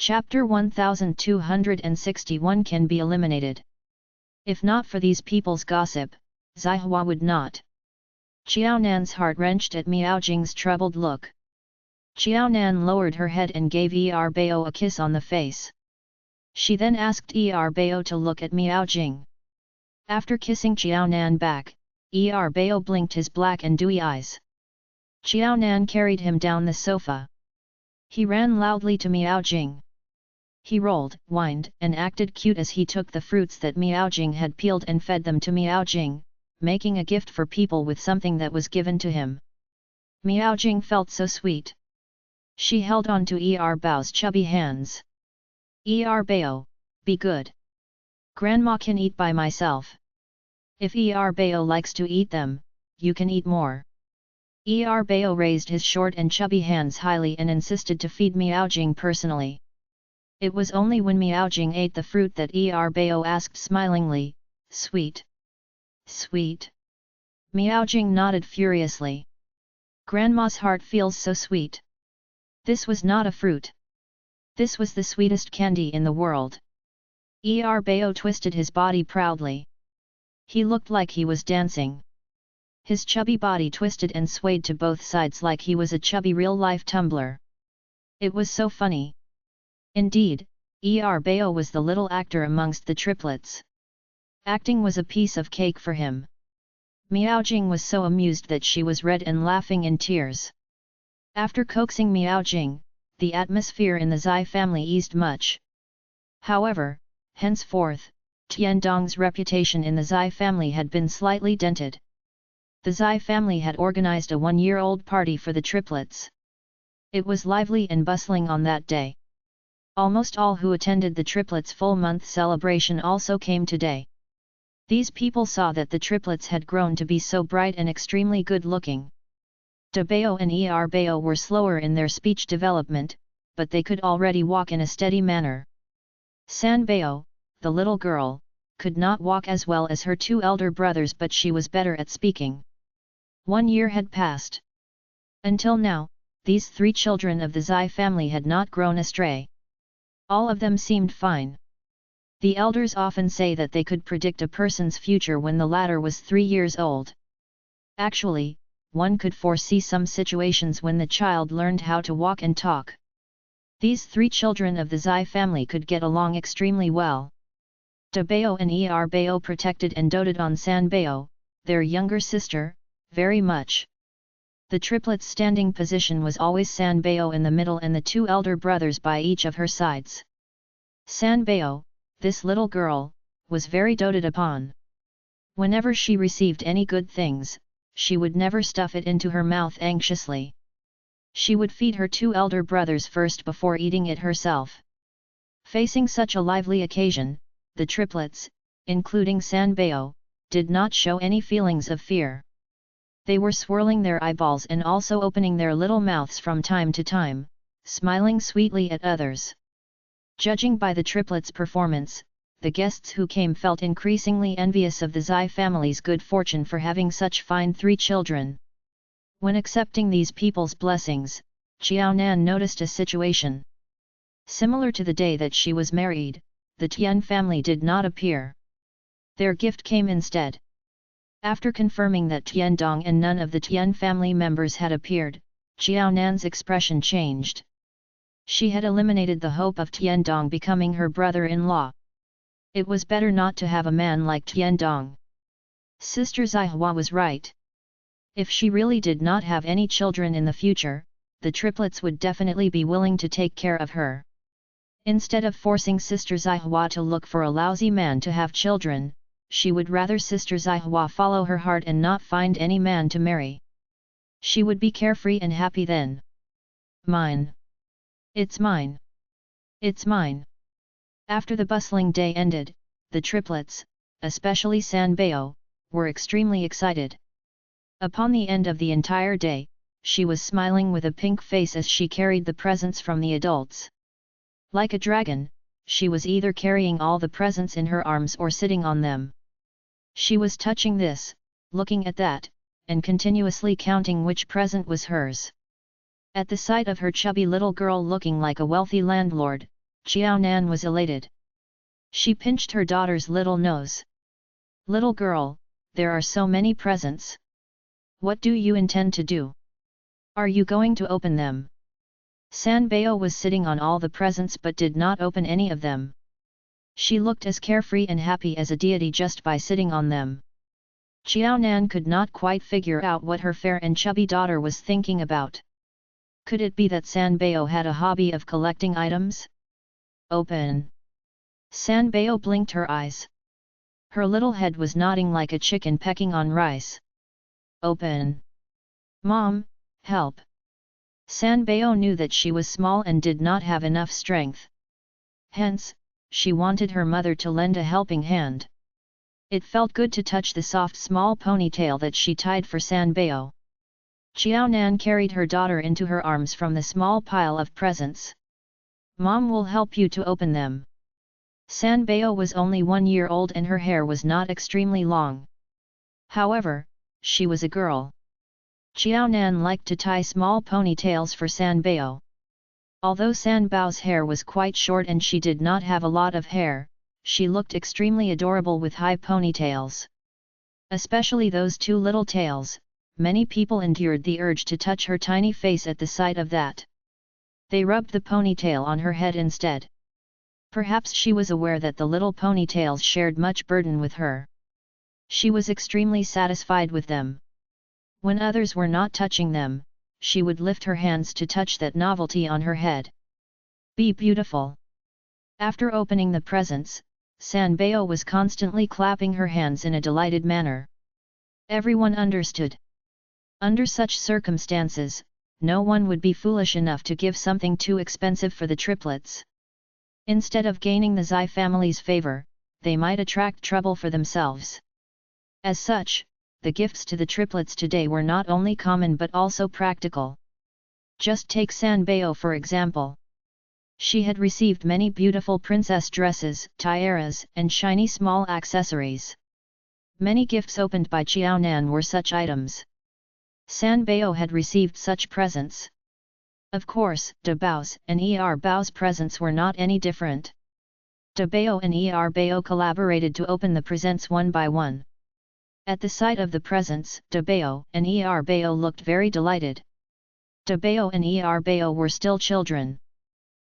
Chapter 1261 can be eliminated. If not for these people's gossip, Zihua would not. Qiaonan's heart wrenched at Miao Jing's troubled look. Qiaonan lowered her head and gave Bao a kiss on the face. She then asked Bao to look at Miao Jing. After kissing Qiaonan back, Bao blinked his black and dewy eyes. Qiaonan carried him down the sofa. He ran loudly to Miao Jing. He rolled, whined, and acted cute as he took the fruits that Miao Jing had peeled and fed them to Miao Jing, making a gift for people with something that was given to him. Miao Jing felt so sweet. She held on to Bao's chubby hands. Bao, be good. Grandma can eat by myself. If Bao likes to eat them, you can eat more. Bao raised his short and chubby hands highly and insisted to feed Miao Jing personally. It was only when Miao Jing ate the fruit that Bao asked smilingly, "Sweet? Sweet?" Miao Jing nodded furiously. Grandma's heart feels so sweet. This was not a fruit. This was the sweetest candy in the world. Bao twisted his body proudly. He looked like he was dancing. His chubby body twisted and swayed to both sides like he was a chubby real-life tumbler. It was so funny. Indeed, Bao was the little actor amongst the triplets. Acting was a piece of cake for him. Miao Jing was so amused that she was red and laughing in tears. After coaxing Miao Jing, the atmosphere in the Zai family eased much. However, henceforth, Tiandong's reputation in the Zai family had been slightly dented. The Zai family had organized a one-year-old party for the triplets. It was lively and bustling on that day. Almost all who attended the triplets' full-month celebration also came today. These people saw that the triplets had grown to be so bright and extremely good-looking. Bao and Bao were slower in their speech development, but they could already walk in a steady manner. Sanbao, the little girl, could not walk as well as her two elder brothers, but she was better at speaking. 1 year had passed. Until now, these 3 children of the Zai family had not grown astray. All of them seemed fine. The elders often say that they could predict a person's future when the latter was 3 years old. Actually, one could foresee some situations when the child learned how to walk and talk. These 3 children of the Zai family could get along extremely well. Bao and Bao protected and doted on Sanbao, their younger sister, very much. The triplets' standing position was always Sanbao in the middle and the 2 elder brothers by each of her sides. Sanbao, this little girl, was very doted upon. Whenever she received any good things, she would never stuff it into her mouth anxiously. She would feed her 2 elder brothers first before eating it herself. Facing such a lively occasion, the triplets, including Sanbao, did not show any feelings of fear. They were swirling their eyeballs and also opening their little mouths from time to time, smiling sweetly at others. Judging by the triplets' performance, the guests who came felt increasingly envious of the Zai family's good fortune for having such fine 3 children. When accepting these people's blessings, Qiaonan noticed a situation. Similar to the day that she was married, the Tian family did not appear. Their gift came instead. After confirming that Tiandong and none of the Tian family members had appeared, Qiaonan's expression changed. She had eliminated the hope of Tiandong becoming her brother-in-law. It was better not to have a man like Tiandong. Sister Zihua was right. If she really did not have any children in the future, the triplets would definitely be willing to take care of her. Instead of forcing Sister Zihua to look for a lousy man to have children, she would rather Sister Zihua follow her heart and not find any man to marry. She would be carefree and happy then. Mine. It's mine. It's mine. After the bustling day ended, the triplets, especially Sanbao, were extremely excited. Upon the end of the entire day, she was smiling with a pink face as she carried the presents from the adults. Like a dragon, she was either carrying all the presents in her arms or sitting on them. She was touching this, looking at that, and continuously counting which present was hers. At the sight of her chubby little girl looking like a wealthy landlord, Xiao Nan was elated. She pinched her daughter's little nose. Little girl, there are so many presents. What do you intend to do? Are you going to open them? San Bao was sitting on all the presents but did not open any of them. She looked as carefree and happy as a deity just by sitting on them. Xiao Nan could not quite figure out what her fair and chubby daughter was thinking about. Could it be that San Bao had a hobby of collecting items? Open! San Bao blinked her eyes. Her little head was nodding like a chicken pecking on rice. Open! Mom, help! San Bao knew that she was small and did not have enough strength. Hence, she wanted her mother to lend a helping hand. It felt good to touch the soft small ponytail that she tied for San Bao. Xiao Nan carried her daughter into her arms from the small pile of presents. Mom will help you to open them. San Bao was only 1 year old and her hair was not extremely long. However, she was a girl. Xiao Nan liked to tie small ponytails for San Bao. Although San Bao's hair was quite short and she did not have a lot of hair, she looked extremely adorable with high ponytails. Especially those 2 little tails, many people endured the urge to touch her tiny face at the sight of that. They rubbed the ponytail on her head instead. Perhaps she was aware that the little ponytails shared much burden with her. She was extremely satisfied with them. When others were not touching them, she would lift her hands to touch that novelty on her head. Be beautiful. After opening the presents, San Bao was constantly clapping her hands in a delighted manner. Everyone understood. Under such circumstances, no one would be foolish enough to give something too expensive for the triplets. Instead of gaining the Zai family's favor, they might attract trouble for themselves. As such, the gifts to the triplets today were not only common but also practical. Just take San Bao for example. She had received many beautiful princess dresses, tiaras, and shiny small accessories. Many gifts opened by Xiao Nan were such items. San Bao had received such presents. Of course, De Bao's and Er Bao's presents were not any different. De Bao and Er Bao collaborated to open the presents one by one. At the sight of the presents, De Bao and Er Bao looked very delighted. De Bao and Er Bao were still children.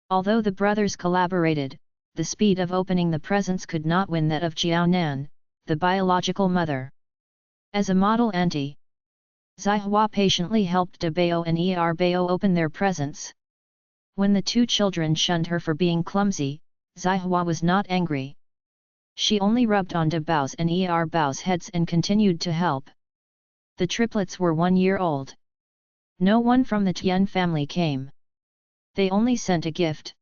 Although the brothers collaborated, the speed of opening the presents could not win that of Xiao Nan, the biological mother. As a model auntie, Zai Hua patiently helped De Bao and Er Bao open their presents. When the 2 children shunned her for being clumsy, Zai Hua was not angry. She only rubbed on De Bao's and Er Bao's heads and continued to help. The triplets were 1 year old. No one from the Tian family came. They only sent a gift.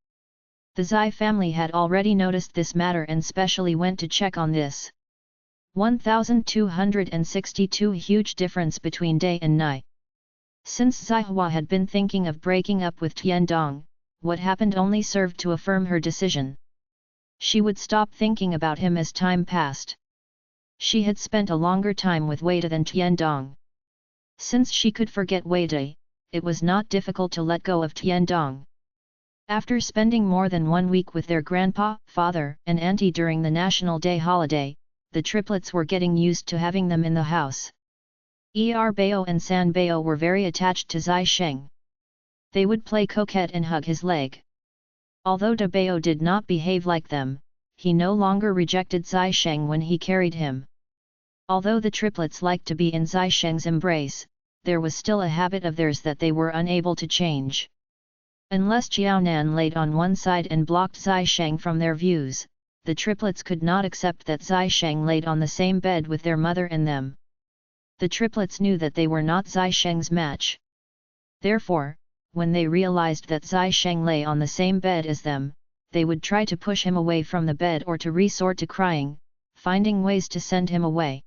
The Zai family had already noticed this matter and specially went to check on this. 1262 huge difference between day and night. Since Zai Hua had been thinking of breaking up with Tian Dong, what happened only served to affirm her decision. She would stop thinking about him as time passed. She had spent a longer time with Wei than Tian Dong. Since she could forget Wei Dai, it was not difficult to let go of Tian Dong. After spending more than 1 week with their grandpa, father, and auntie during the National Day holiday, the triplets were getting used to having them in the house. Er Bao and San Bao were very attached to Zai Sheng. They would play coquette and hug his leg. Although De Bao did not behave like them, he no longer rejected Zai Sheng when he carried him. Although the triplets liked to be in Zai Sheng's embrace, there was still a habit of theirs that they were unable to change. Unless Xiao Nan laid on one side and blocked Zai Sheng from their views, the triplets could not accept that Zai Sheng laid on the same bed with their mother and them. The triplets knew that they were not Zai Sheng's match. Therefore, when they realized that Zai Sheng lay on the same bed as them, they would try to push him away from the bed or to resort to crying, finding ways to send him away.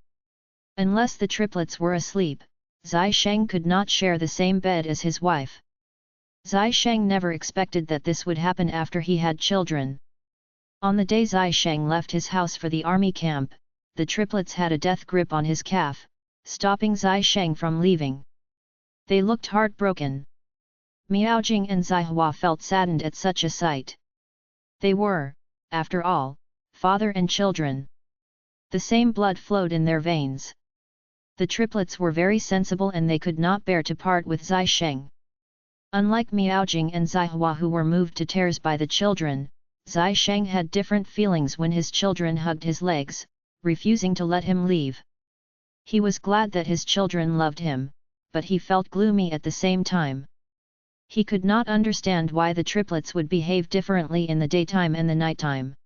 Unless the triplets were asleep, Zai Sheng could not share the same bed as his wife. Zai Sheng never expected that this would happen after he had children. On the day Zai Sheng left his house for the army camp, the triplets had a death grip on his calf, stopping Zai Sheng from leaving. They looked heartbroken. Miao Jing and Zai Hua felt saddened at such a sight. They were, after all, father and children. The same blood flowed in their veins. The triplets were very sensible and they could not bear to part with Zai Sheng. Unlike Miaojing and Zihua who were moved to tears by the children, Zai Sheng had different feelings when his children hugged his legs, refusing to let him leave. He was glad that his children loved him, but he felt gloomy at the same time. He could not understand why the triplets would behave differently in the daytime and the nighttime.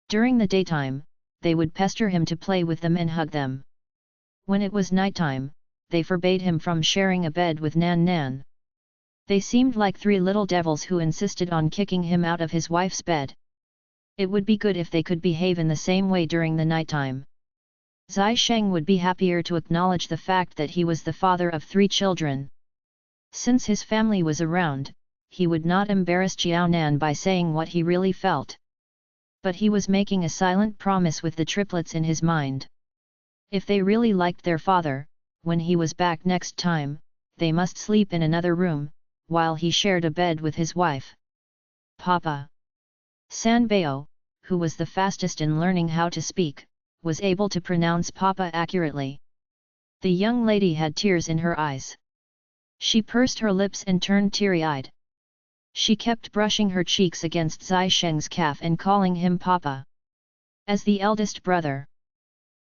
During the daytime, they would pester him to play with them and hug them. When it was nighttime, they forbade him from sharing a bed with Nan Nan. They seemed like three little devils who insisted on kicking him out of his wife's bed. It would be good if they could behave in the same way during the nighttime. Zai Sheng would be happier to acknowledge the fact that he was the father of 3 children. Since his family was around, he would not embarrass Xiaonan by saying what he really felt. But he was making a silent promise with the triplets in his mind. If they really liked their father, when he was back next time, they must sleep in another room, while he shared a bed with his wife. Papa. San Bao, who was the fastest in learning how to speak, was able to pronounce Papa accurately. The young lady had tears in her eyes. She pursed her lips and turned teary-eyed. She kept brushing her cheeks against Zai Sheng's calf and calling him Papa. As the eldest brother.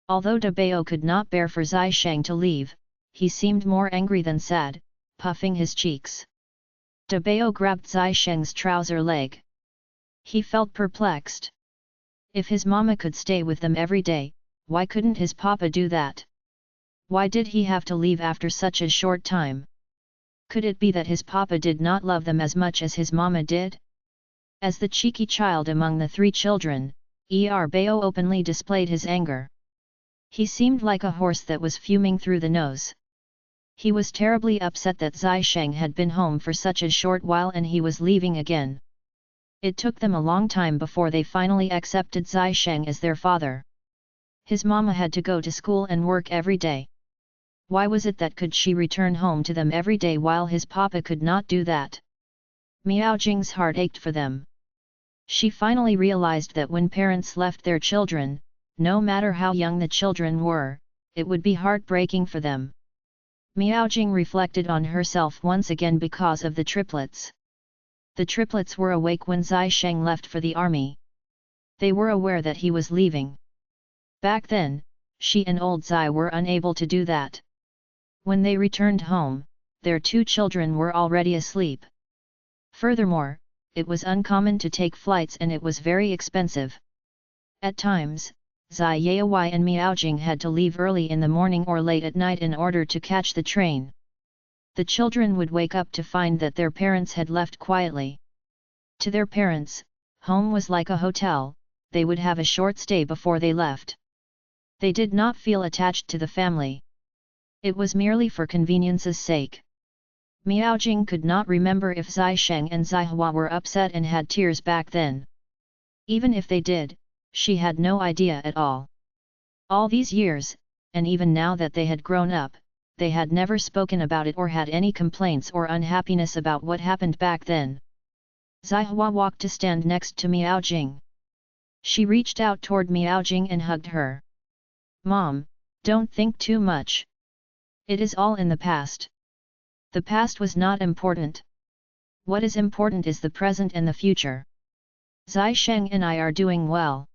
Although De Bao could not bear for Zai Sheng to leave, he seemed more angry than sad, puffing his cheeks. De Bao grabbed Zai Sheng's trouser leg. He felt perplexed. If his mama could stay with them every day, why couldn't his papa do that? Why did he have to leave after such a short time? Could it be that his papa did not love them as much as his mama did? As the cheeky child among the 3 children, Bao openly displayed his anger. He seemed like a horse that was fuming through the nose. He was terribly upset that Zai Sheng had been home for such a short while and he was leaving again. It took them a long time before they finally accepted Zai Sheng as their father. His mama had to go to school and work every day. Why was it that could she return home to them every day while his papa could not do that? Miaojing's heart ached for them. She finally realized that when parents left their children, no matter how young the children were, it would be heartbreaking for them. Miaojing reflected on herself once again because of the triplets. The triplets were awake when Zai Sheng left for the army. They were aware that he was leaving. Back then, she and old Zai were unable to do that. When they returned home, their 2 children were already asleep. Furthermore, it was uncommon to take flights and it was very expensive. At times, Zai Yaowai and Miaojing had to leave early in the morning or late at night in order to catch the train. The children would wake up to find that their parents had left quietly. To their parents, home was like a hotel, they would have a short stay before they left. They did not feel attached to the family. It was merely for convenience's sake. Miaojing could not remember if Zai Sheng and Zihua were upset and had tears back then. Even if they did, she had no idea at all. All these years, and even now that they had grown up, they had never spoken about it or had any complaints or unhappiness about what happened back then. Zihua walked to stand next to Miaojing. She reached out toward Miaojing and hugged her. "Mom, don't think too much. It is all in the past. The past was not important. What is important is the present and the future. Zai Sheng and I are doing well.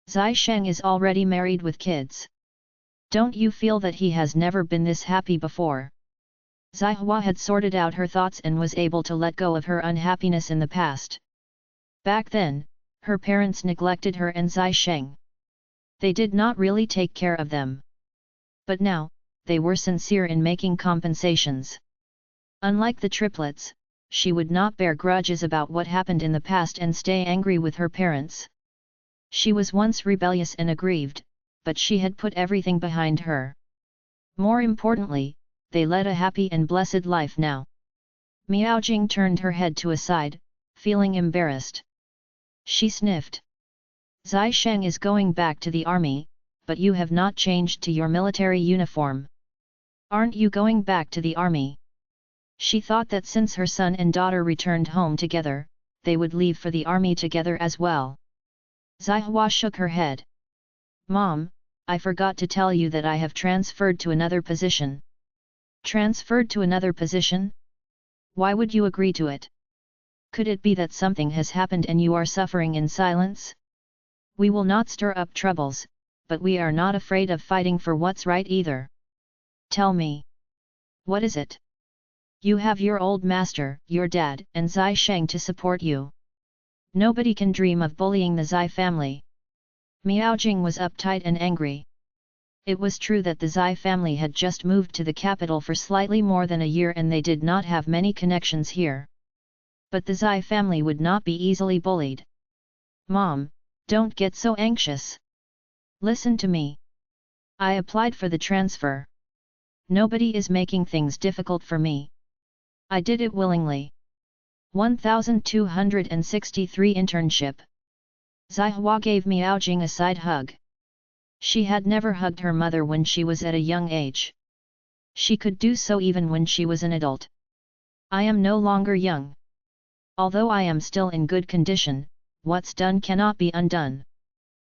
Zai Sheng is already married with kids. Don't you feel that he has never been this happy before?" Zihua had sorted out her thoughts and was able to let go of her unhappiness in the past. Back then, her parents neglected her and Zai Sheng. They did not really take care of them. But now, they were sincere in making compensations. Unlike the triplets, she would not bear grudges about what happened in the past and stay angry with her parents. She was once rebellious and aggrieved, but she had put everything behind her. More importantly, they led a happy and blessed life now. Miaojing turned her head to a side, feeling embarrassed. She sniffed. "Zai Sheng is going back to the army, but you have not changed to your military uniform. Aren't you going back to the army?" She thought that since her son and daughter returned home together, they would leave for the army together as well. Zihua shook her head. Mom, I forgot to tell you that I have transferred to another position. Transferred to another position? Why would you agree to it? Could it be that something has happened and you are suffering in silence? We will not stir up troubles, but we are not afraid of fighting for what's right either. Tell me. What is it? You have your old master, your dad, and Zai Sheng to support you. Nobody can dream of bullying the Zai family. Miao Jing was uptight and angry. It was true that the Zai family had just moved to the capital for slightly more than a year and they did not have many connections here. But the Zai family would not be easily bullied. Mom, don't get so anxious. Listen to me. I applied for the transfer. Nobody is making things difficult for me. I did it willingly. 1263 Internship. Zihua gave Miao Jing a side hug. She had never hugged her mother when she was at a young age. She could do so even when she was an adult. I am no longer young. Although I am still in good condition, what's done cannot be undone.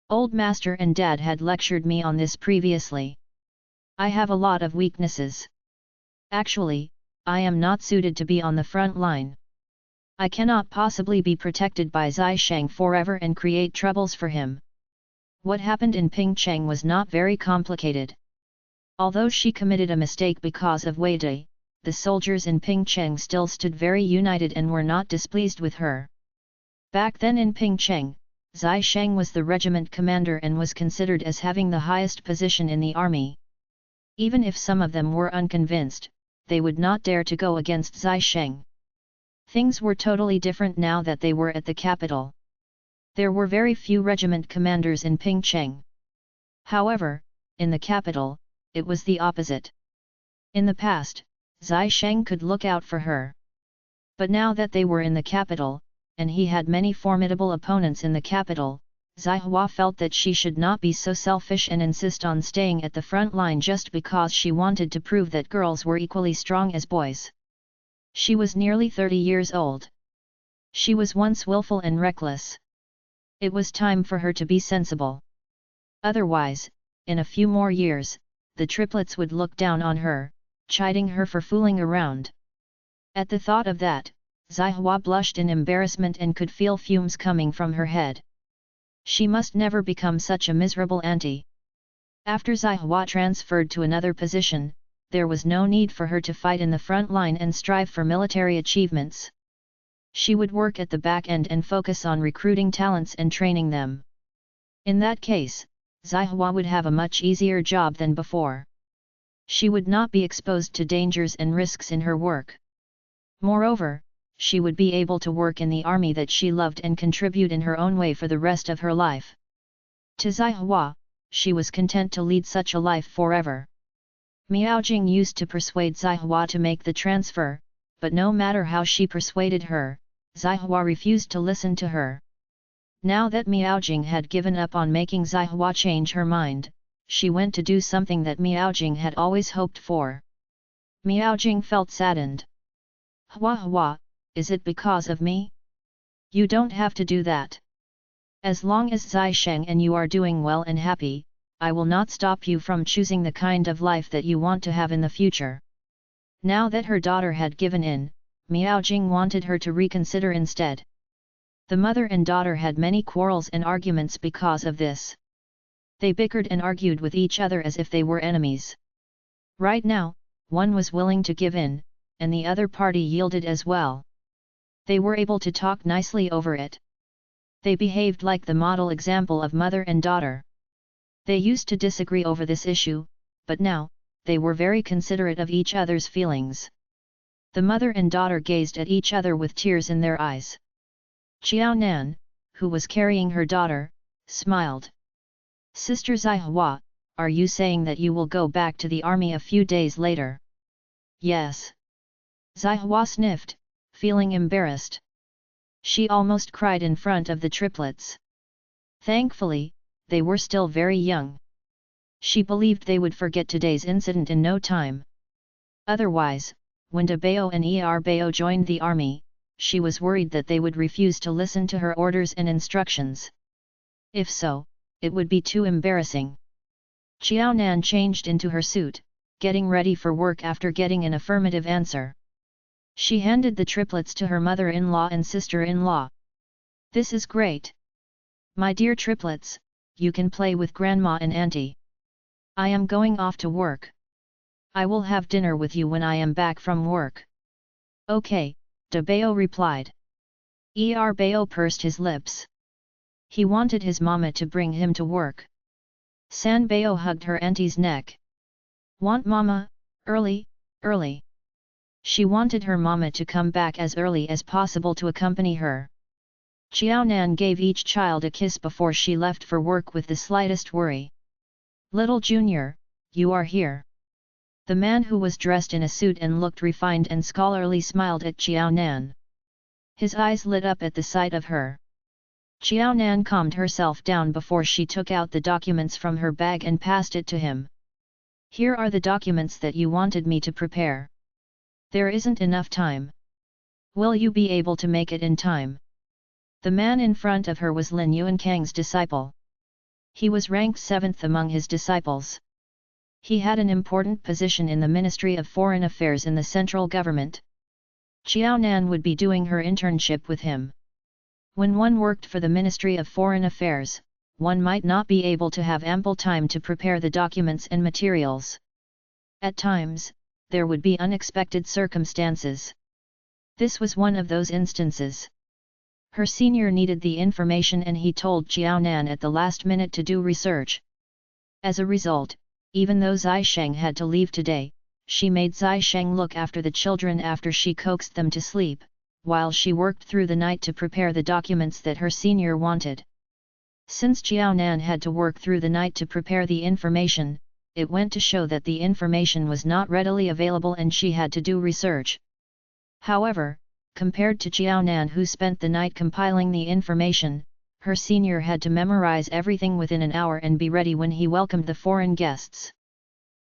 Old master and dad had lectured me on this previously. I have a lot of weaknesses. Actually, I am not suited to be on the front line. I cannot possibly be protected by Zai Sheng forever and create troubles for him. What happened in Pingcheng was not very complicated. Although she committed a mistake because of Wei Dai, the soldiers in Pingcheng still stood very united and were not displeased with her. Back then in Pingcheng, Zai Sheng was the regiment commander and was considered as having the highest position in the army. Even if some of them were unconvinced, they would not dare to go against Zai Sheng. Things were totally different now that they were at the capital. There were very few regiment commanders in Pingcheng. However, in the capital, it was the opposite. In the past, Zai Sheng could look out for her. But now that they were in the capital, and he had many formidable opponents in the capital, Zihua felt that she should not be so selfish and insist on staying at the front line just because she wanted to prove that girls were equally strong as boys. She was nearly 30 years old. She was once willful and reckless. It was time for her to be sensible. Otherwise, in a few more years, the triplets would look down on her, chiding her for fooling around. At the thought of that, Zihua blushed in embarrassment and could feel fumes coming from her head. She must never become such a miserable auntie. After Zihua transferred to another position, there was no need for her to fight in the front line and strive for military achievements. She would work at the back end and focus on recruiting talents and training them. In that case, Zihua would have a much easier job than before. She would not be exposed to dangers and risks in her work. Moreover, she would be able to work in the army that she loved and contribute in her own way for the rest of her life. To Zihua, she was content to lead such a life forever. Miao Jing used to persuade Zihua to make the transfer, but no matter how she persuaded her, Zihua refused to listen to her. Now that Miao Jing had given up on making Zihua change her mind, she went to do something that Miao Jing had always hoped for. Miao Jing felt saddened. Hua, is it because of me? You don't have to do that. As long as Zai Sheng and you are doing well and happy, I will not stop you from choosing the kind of life that you want to have in the future. Now that her daughter had given in, Miao Jing wanted her to reconsider instead. The mother and daughter had many quarrels and arguments because of this. They bickered and argued with each other as if they were enemies. Right now, one was willing to give in, and the other party yielded as well. They were able to talk nicely over it. They behaved like the model example of mother and daughter. They used to disagree over this issue, but now, they were very considerate of each other's feelings. The mother and daughter gazed at each other with tears in their eyes. Xiao Nan, who was carrying her daughter, smiled. Sister Zihua, are you saying that you will go back to the army a few days later? Yes. Zihua sniffed, feeling embarrassed. She almost cried in front of the triplets. Thankfully, they were still very young. She believed they would forget today's incident in no time. Otherwise, when De Bao and Er Bao joined the army, she was worried that they would refuse to listen to her orders and instructions. If so, it would be too embarrassing. Xiaonan changed into her suit, getting ready for work after getting an affirmative answer. She handed the triplets to her mother-in-law and sister-in-law. "This is great. My dear triplets, you can play with grandma and auntie. I am going off to work. I will have dinner with you when I am back from work." "Okay," De Bao replied. Bao pursed his lips. He wanted his mama to bring him to work. San Bao hugged her auntie's neck. "Want mama, early, early." She wanted her mama to come back as early as possible to accompany her. Xiaonan gave each child a kiss before she left for work with the slightest worry. "Little Junior, you are here." The man who was dressed in a suit and looked refined and scholarly smiled at Xiaonan. His eyes lit up at the sight of her. Xiaonan calmed herself down before she took out the documents from her bag and passed it to him. "Here are the documents that you wanted me to prepare. There isn't enough time. Will you be able to make it in time?" The man in front of her was Lin Yuankang's disciple. He was ranked 7th among his disciples. He had an important position in the Ministry of Foreign Affairs in the central government. Xiaonan would be doing her internship with him. When one worked for the Ministry of Foreign Affairs, one might not be able to have ample time to prepare the documents and materials. At times, there would be unexpected circumstances. This was one of those instances. Her senior needed the information and he told Xiaonan at the last minute to do research. As a result, even though Zai Sheng had to leave today, she made Zai Sheng look after the children after she coaxed them to sleep, while she worked through the night to prepare the documents that her senior wanted. Since Xiaonan had to work through the night to prepare the information, it went to show that the information was not readily available and she had to do research. However, compared to Xiaonan who spent the night compiling the information, her senior had to memorize everything within an hour and be ready when he welcomed the foreign guests.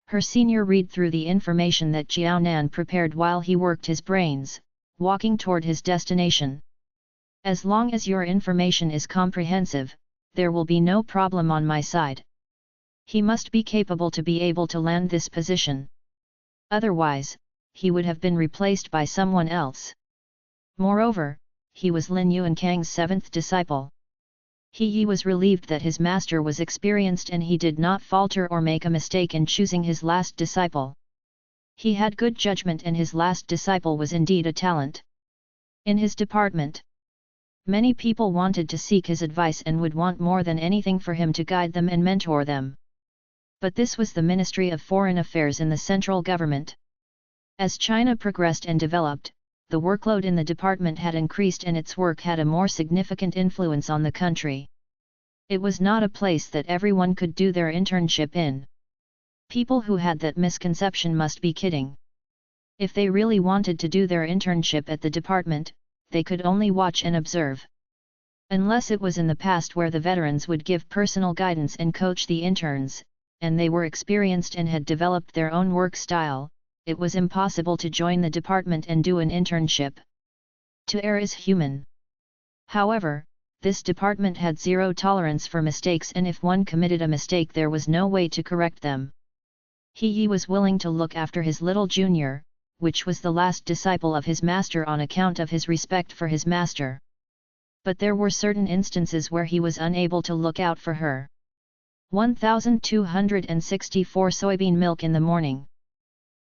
Her senior read through the information that Xiaonan prepared while he worked his brains, walking toward his destination. "As long as your information is comprehensive, there will be no problem on my side. He must be capable to be able to land this position. Otherwise, he would have been replaced by someone else." Moreover, he was Lin Yuankang's 7th disciple. He was relieved that his master was experienced and he did not falter or make a mistake in choosing his last disciple. He had good judgment and his last disciple was indeed a talent. In his department, many people wanted to seek his advice and would want more than anything for him to guide them and mentor them. But this was the Ministry of Foreign Affairs in the central government. As China progressed and developed, the workload in the department had increased and its work had a more significant influence on the country. It was not a place that everyone could do their internship in. People who had that misconception must be kidding. If they really wanted to do their internship at the department, they could only watch and observe. Unless it was in the past where the veterans would give personal guidance and coach the interns, and they were experienced and had developed their own work style, it was impossible to join the department and do an internship. To err is human. However, this department had zero tolerance for mistakes and if one committed a mistake there was no way to correct them. He was willing to look after his little junior, which was the last disciple of his master on account of his respect for his master. But there were certain instances where he was unable to look out for her. 1264 soybean milk in the morning.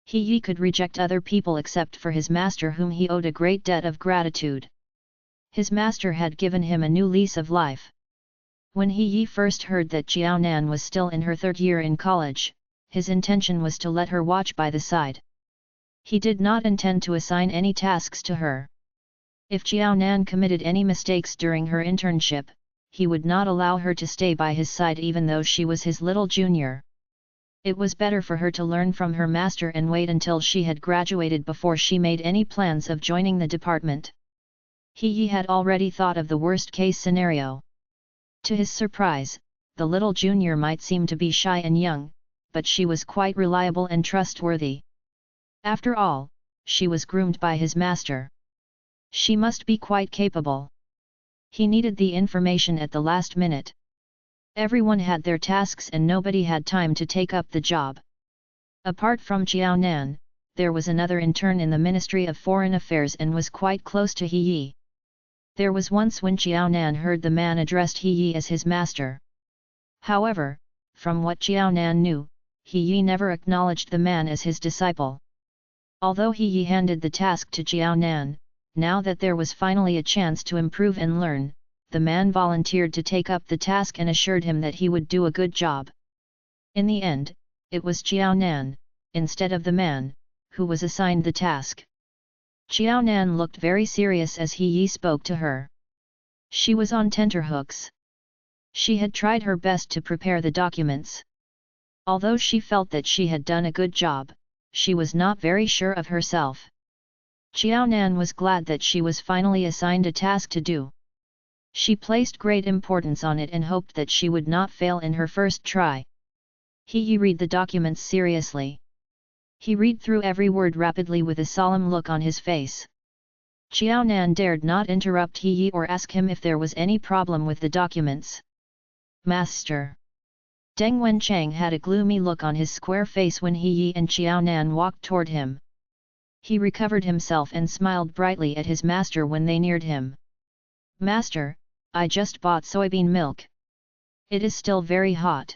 He could reject other people except for his master whom he owed a great debt of gratitude. His master had given him a new lease of life. When he first heard that Xiaonan was still in her 3rd year in college, his intention was to let her watch by the side. He did not intend to assign any tasks to her. If Xiaonan committed any mistakes during her internship, he would not allow her to stay by his side even though she was his little junior. It was better for her to learn from her master and wait until she had graduated before she made any plans of joining the department. He had already thought of the worst-case scenario. To his surprise, the little junior might seem to be shy and young, but she was quite reliable and trustworthy. After all, she was groomed by his master. She must be quite capable. He needed the information at the last minute. Everyone had their tasks and nobody had time to take up the job. Apart from Jiao Nan, there was another intern in the Ministry of Foreign Affairs and was quite close to He Yi. There was once when Jiao Nan heard the man addressed He Yi as his master. However, from what Jiao Nan knew, He Yi never acknowledged the man as his disciple. Although He Yi handed the task to Jiao Nan, now that there was finally a chance to improve and learn, the man volunteered to take up the task and assured him that he would do a good job. In the end, it was Jiao Nan, instead of the man, who was assigned the task. Jiao Nan looked very serious as He Yi spoke to her. She was on tenterhooks. She had tried her best to prepare the documents. Although she felt that she had done a good job, she was not very sure of herself. Jiao Nan was glad that she was finally assigned a task to do. She placed great importance on it and hoped that she would not fail in her first try. He Yi read the documents seriously. He read through every word rapidly with a solemn look on his face. Jiao Nan dared not interrupt He Yi or ask him if there was any problem with the documents. Master. Deng Wenchang had a gloomy look on his square face when He Yi and Jiao Nan walked toward him. He recovered himself and smiled brightly at his master when they neared him. Master, I just bought soybean milk. It is still very hot.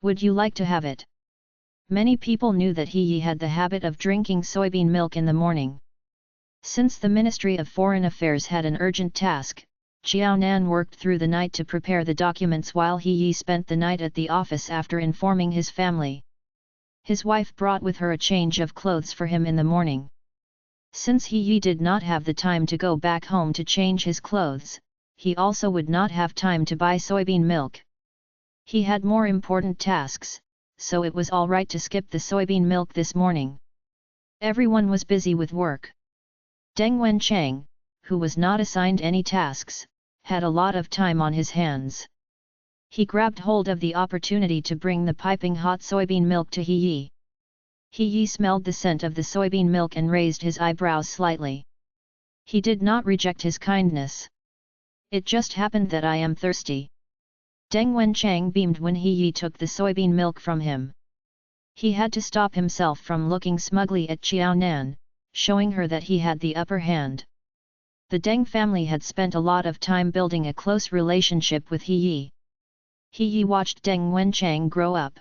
Would you like to have it? Many people knew that He Yi had the habit of drinking soybean milk in the morning. Since the Ministry of Foreign Affairs had an urgent task, Jiao Nan worked through the night to prepare the documents while He Yi spent the night at the office after informing his family. His wife brought with her a change of clothes for him in the morning. Since He Yi did not have the time to go back home to change his clothes, he also would not have time to buy soybean milk. He had more important tasks, so it was all right to skip the soybean milk this morning. Everyone was busy with work. Deng Wenchang, who was not assigned any tasks, had a lot of time on his hands. He grabbed hold of the opportunity to bring the piping hot soybean milk to He Yi. He Yi smelled the scent of the soybean milk and raised his eyebrows slightly. He did not reject his kindness. It just happened that I am thirsty. Deng Wenchang beamed when He Yi took the soybean milk from him. He had to stop himself from looking smugly at Jiao Nan, showing her that he had the upper hand. The Deng family had spent a lot of time building a close relationship with He Yi. He Yi watched Deng Wenchang grow up.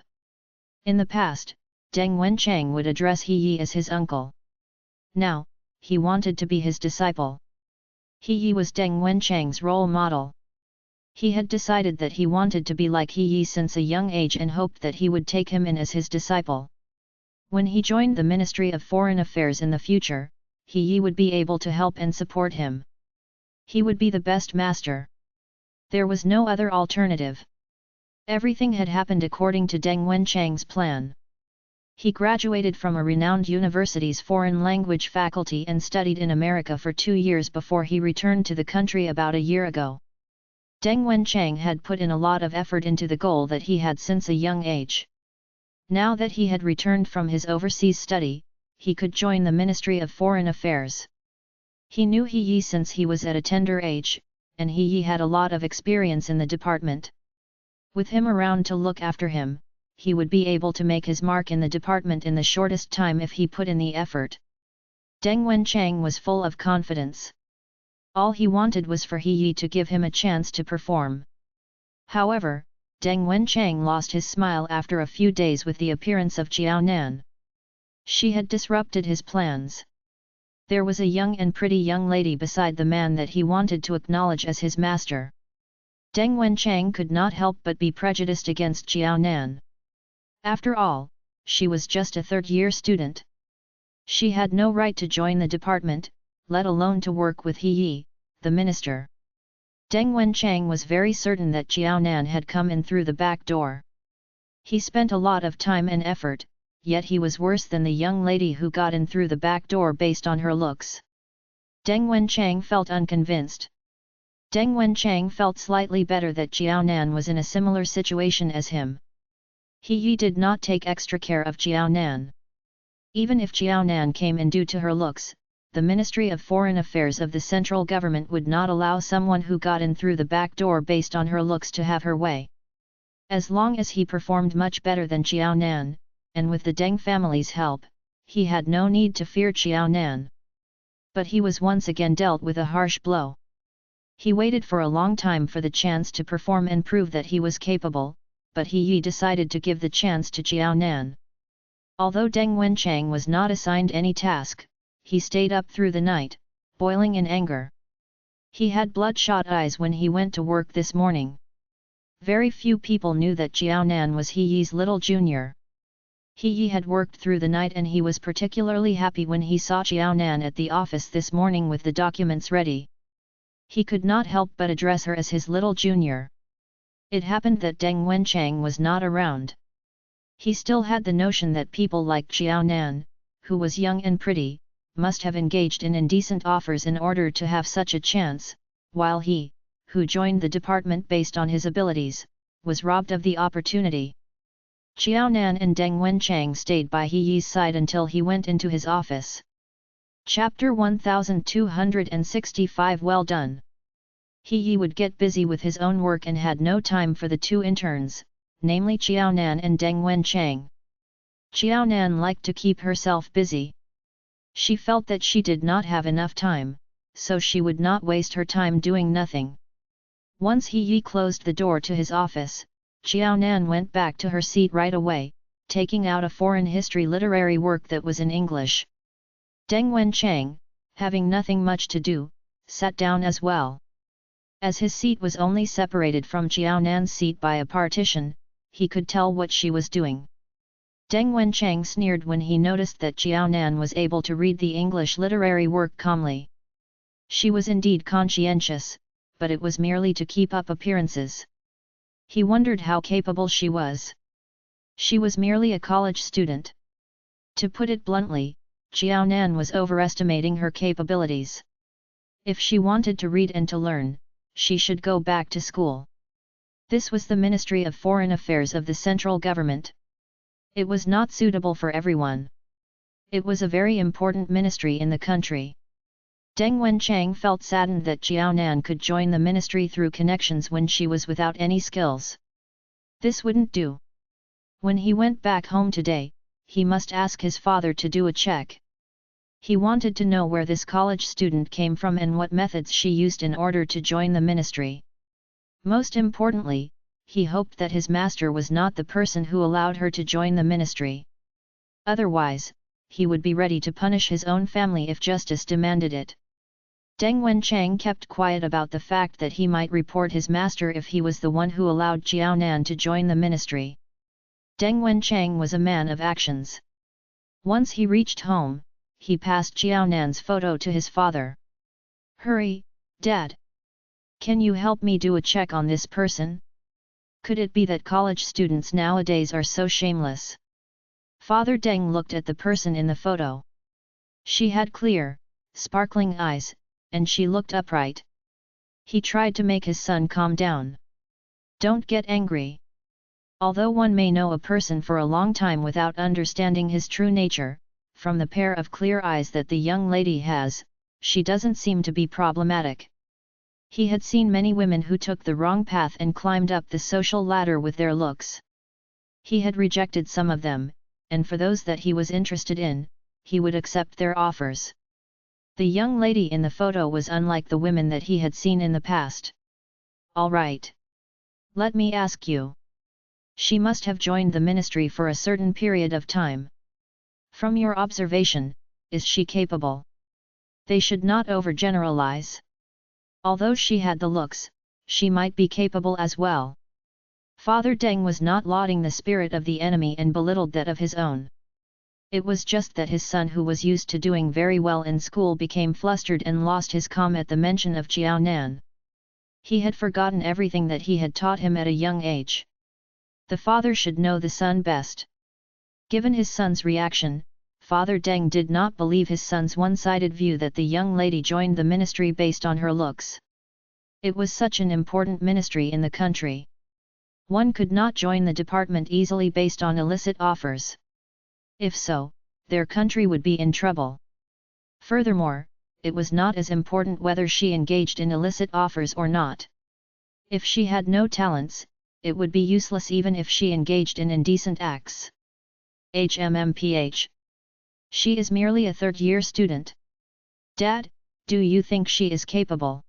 In the past, Deng Wenchang would address He Yi as his uncle. Now, he wanted to be his disciple. He Yi was Deng Wenchang's role model. He had decided that he wanted to be like He Yi since a young age and hoped that he would take him in as his disciple. When he joined the Ministry of Foreign Affairs in the future, He Yi would be able to help and support him. He would be the best master. There was no other alternative. Everything had happened according to Deng Wenchang's plan. He graduated from a renowned university's foreign language faculty and studied in America for 2 years before he returned to the country about a year ago. Deng Wenchang had put in a lot of effort into the goal that he had since a young age. Now that he had returned from his overseas study, he could join the Ministry of Foreign Affairs. He knew He Yi since he was at a tender age, and He Yi had a lot of experience in the department. With him around to look after him, he would be able to make his mark in the department in the shortest time if he put in the effort. Deng Wenchang was full of confidence. All he wanted was for He Yi to give him a chance to perform. However, Deng Wenchang lost his smile after a few days with the appearance of Jiao Nan. She had disrupted his plans. There was a young and pretty young lady beside the man that he wanted to acknowledge as his master. Deng Wenchang could not help but be prejudiced against Jiao Nan. After all, she was just a third-year student. She had no right to join the department, let alone to work with He Yi, the minister. Deng Wenchang was very certain that Jiao Nan had come in through the back door. He spent a lot of time and effort, yet he was worse than the young lady who got in through the back door based on her looks. Deng Wenchang felt unconvinced. Deng Wenchang felt slightly better that Jiao Nan was in a similar situation as him. He Yi did not take extra care of Jiao Nan. Even if Jiao Nan came in due to her looks, the Ministry of Foreign Affairs of the central government would not allow someone who got in through the back door based on her looks to have her way. As long as he performed much better than Xiao Nan, and with the Deng family's help, he had no need to fear Xiao Nan. But he was once again dealt with a harsh blow. He waited for a long time for the chance to perform and prove that he was capable, but he decided to give the chance to Xiao Nan. Although Deng Wenchang was not assigned any task, he stayed up through the night, boiling in anger. He had bloodshot eyes when he went to work this morning. Very few people knew that Xiao Nan was He Yi's little junior. He Yi had worked through the night and he was particularly happy when he saw Xiao Nan at the office this morning with the documents ready. He could not help but address her as his little junior. It happened that Deng Wenchang was not around. He still had the notion that people like Xiao Nan, who was young and pretty, must have engaged in indecent offers in order to have such a chance, while he, who joined the department based on his abilities, was robbed of the opportunity. Xiao Nan and Deng Wenchang stayed by He Yi's side until he went into his office. Chapter 1265 Well done. He Yi would get busy with his own work and had no time for the two interns, namely Xiao Nan and Deng Wenchang. Xiao Nan liked to keep herself busy. She felt that she did not have enough time, so she would not waste her time doing nothing. Once He Yi closed the door to his office, Xiao Nan went back to her seat right away, taking out a foreign history literary work that was in English. Deng Wenchang, having nothing much to do, sat down as well. As his seat was only separated from Xiao Nan's seat by a partition, he could tell what she was doing. Deng Wenchang sneered when he noticed that Xiao Nan was able to read the English literary work calmly. She was indeed conscientious, but it was merely to keep up appearances. He wondered how capable she was. She was merely a college student. To put it bluntly, Xiao Nan was overestimating her capabilities. If she wanted to read and to learn, she should go back to school. This was the Ministry of Foreign Affairs of the central government. It was not suitable for everyone. It was a very important ministry in the country. Deng Wenchang felt saddened that Xiao Nan could join the ministry through connections when she was without any skills. This wouldn't do. When he went back home today, he must ask his father to do a check. He wanted to know where this college student came from and what methods she used in order to join the ministry. Most importantly, he hoped that his master was not the person who allowed her to join the ministry. Otherwise, he would be ready to punish his own family if justice demanded it. Deng Wenchang kept quiet about the fact that he might report his master if he was the one who allowed Xiao Nan to join the ministry. Deng Wenchang was a man of actions. Once he reached home, he passed Xiao Nan's photo to his father. "Hurry, Dad! Can you help me do a check on this person? Could it be that college students nowadays are so shameless?" Father Deng looked at the person in the photo. She had clear, sparkling eyes, and she looked upright. He tried to make his son calm down. "Don't get angry. Although one may know a person for a long time without understanding his true nature, from the pair of clear eyes that the young lady has, she doesn't seem to be problematic." He had seen many women who took the wrong path and climbed up the social ladder with their looks. He had rejected some of them, and for those that he was interested in, he would accept their offers. The young lady in the photo was unlike the women that he had seen in the past. "All right. Let me ask you. She must have joined the ministry for a certain period of time. From your observation, is she capable?" They should not overgeneralize. Although she had the looks, she might be capable as well. Father Deng was not lauding the spirit of the enemy and belittled that of his own. It was just that his son, who was used to doing very well in school, became flustered and lost his calm at the mention of Xiao Nan. He had forgotten everything that he had taught him at a young age. The father should know the son best. Given his son's reaction, Father Deng did not believe his son's one-sided view that the young lady joined the ministry based on her looks. It was such an important ministry in the country. One could not join the department easily based on illicit offers. If so, their country would be in trouble. Furthermore, it was not as important whether she engaged in illicit offers or not. If she had no talents, it would be useless even if she engaged in indecent acts. HMMPH. She is merely a third-year student. Dad, do you think she is capable?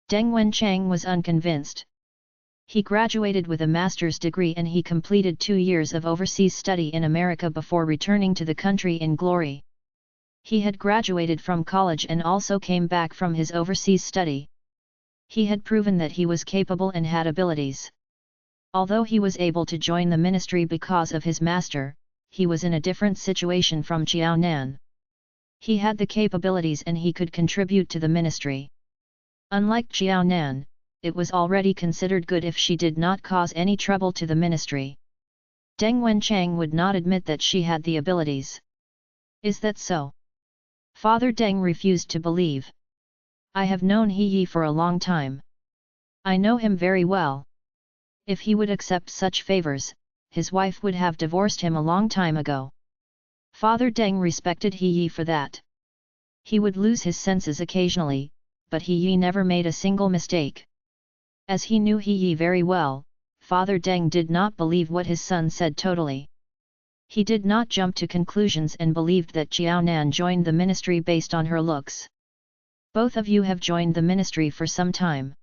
Deng Wenchang was unconvinced. He graduated with a master's degree and he completed 2 years of overseas study in America before returning to the country in glory. He had graduated from college and also came back from his overseas study. He had proven that he was capable and had abilities. Although he was able to join the ministry because of his master, he was in a different situation from Qiao Nan. He had the capabilities and he could contribute to the ministry. Unlike Qiao Nan, it was already considered good if she did not cause any trouble to the ministry. Deng Wenchang would not admit that she had the abilities. Is that so? Father Deng refused to believe. I have known He Yi for a long time. I know him very well. If he would accept such favors, his wife would have divorced him a long time ago. Father Deng respected He Yi for that. He would lose his senses occasionally, but He Yi never made a single mistake. As he knew He Yi very well, Father Deng did not believe what his son said totally. He did not jump to conclusions and believed that Qiao Nan joined the ministry based on her looks. Both of you have joined the ministry for some time.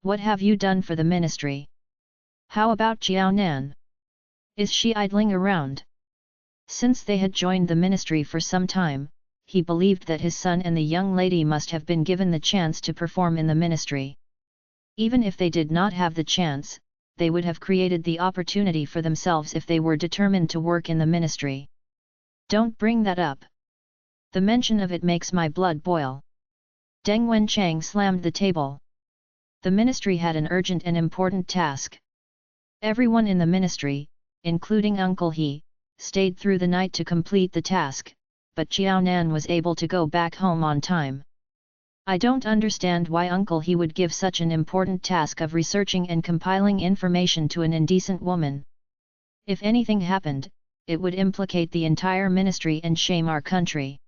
What have you done for the ministry? How about Qiao Nan? Is she idling around? Since they had joined the ministry for some time, he believed that his son and the young lady must have been given the chance to perform in the ministry. Even if they did not have the chance, they would have created the opportunity for themselves if they were determined to work in the ministry. Don't bring that up. The mention of it makes my blood boil. Deng Wenchang slammed the table. The ministry had an urgent and important task. Everyone in the ministry, including Uncle He, stayed through the night to complete the task, but Qiao Nan was able to go back home on time. I don't understand why Uncle He would give such an important task of researching and compiling information to an indecent woman. If anything happened, it would implicate the entire ministry and shame our country.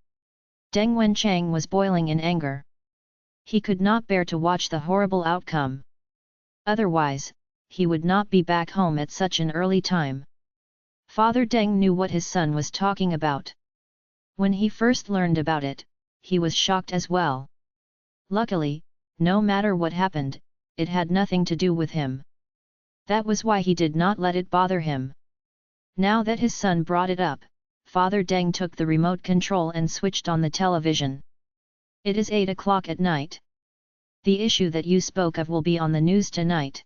Deng Wenchang was boiling in anger. He could not bear to watch the horrible outcome. Otherwise, he would not be back home at such an early time. Father Deng knew what his son was talking about. When he first learned about it, he was shocked as well. Luckily, no matter what happened, it had nothing to do with him. That was why he did not let it bother him. Now that his son brought it up, Father Deng took the remote control and switched on the television. It is 8 o'clock at night. The issue that you spoke of will be on the news tonight.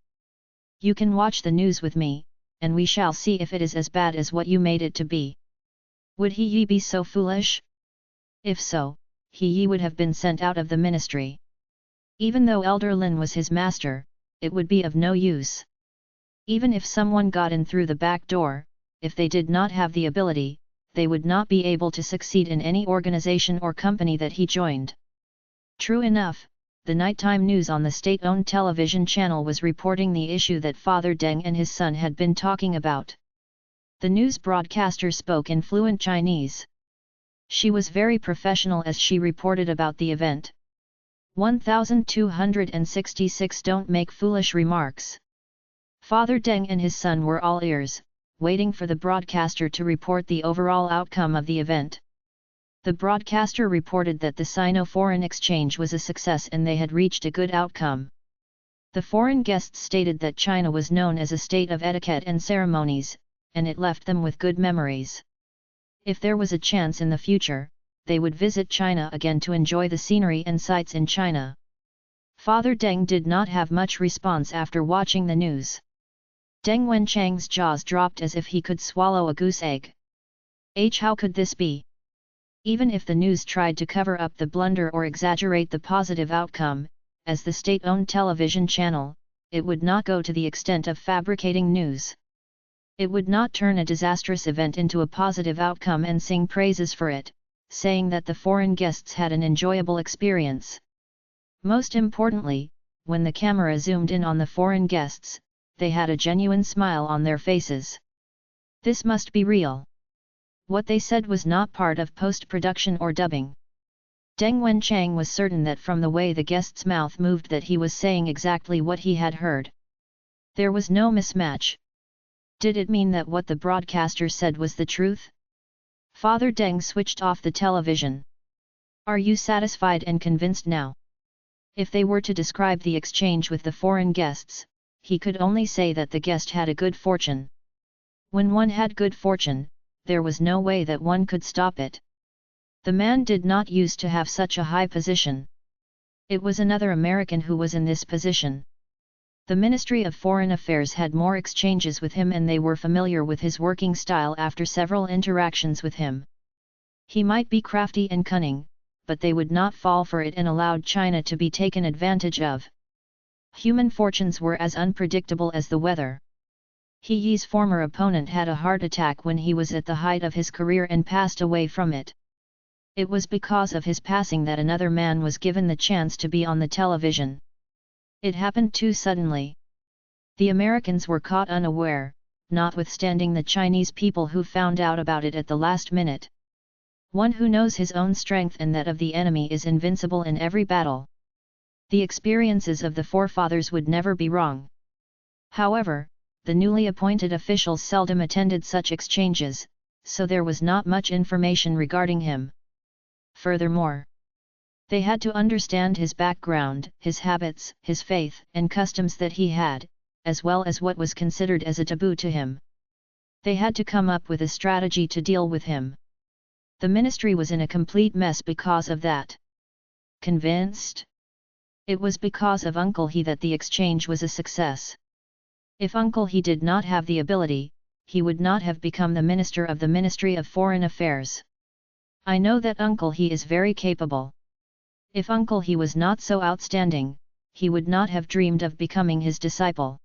You can watch the news with me, and we shall see if it is as bad as what you made it to be. Would He Yi be so foolish? If so, He Yi would have been sent out of the ministry. Even though Elder Lin was his master, it would be of no use. Even if someone got in through the back door, if they did not have the ability, they would not be able to succeed in any organization or company that he joined. True enough, the nighttime news on the state-owned television channel was reporting the issue that Father Deng and his son had been talking about. The news broadcaster spoke in fluent Chinese. She was very professional as she reported about the event. 1266 Don't make foolish remarks. Father Deng and his son were all ears, waiting for the broadcaster to report the overall outcome of the event. The broadcaster reported that the Sino-foreign exchange was a success and they had reached a good outcome. The foreign guests stated that China was known as a state of etiquette and ceremonies, and it left them with good memories. If there was a chance in the future, they would visit China again to enjoy the scenery and sights in China. Father Deng did not have much response after watching the news. Deng Wenchang's jaws dropped as if he could swallow a goose egg. How could this be? Even if the news tried to cover up the blunder or exaggerate the positive outcome, as the state-owned television channel, it would not go to the extent of fabricating news. It would not turn a disastrous event into a positive outcome and sing praises for it, saying that the foreign guests had an enjoyable experience. Most importantly, when the camera zoomed in on the foreign guests, they had a genuine smile on their faces. This must be real. What they said was not part of post-production or dubbing. Deng Wenchang was certain that from the way the guest's mouth moved that he was saying exactly what he had heard. There was no mismatch. Did it mean that what the broadcaster said was the truth? Father Deng switched off the television. Are you satisfied and convinced now? If they were to describe the exchange with the foreign guests, he could only say that the guest had a good fortune. When one had good fortune, there was no way that one could stop it. The man did not used to have such a high position. It was another American who was in this position. The Ministry of Foreign Affairs had more exchanges with him and they were familiar with his working style after several interactions with him. He might be crafty and cunning, but they would not fall for it and allowed China to be taken advantage of. Human fortunes were as unpredictable as the weather. He Yi's former opponent had a heart attack when he was at the height of his career and passed away from it. It was because of his passing that another man was given the chance to be on the television. It happened too suddenly. The Americans were caught unaware, notwithstanding the Chinese people who found out about it at the last minute. One who knows his own strength and that of the enemy is invincible in every battle. The experiences of the forefathers would never be wrong. However, the newly appointed officials seldom attended such exchanges, so there was not much information regarding him. Furthermore, they had to understand his background, his habits, his faith and customs that he had, as well as what was considered as a taboo to him. They had to come up with a strategy to deal with him. The ministry was in a complete mess because of that. Convinced? It was because of Uncle He that the exchange was a success. If Uncle He did not have the ability, he would not have become the Minister of the Ministry of Foreign Affairs. I know that Uncle He is very capable. If Uncle He was not so outstanding, he would not have dreamed of becoming his disciple.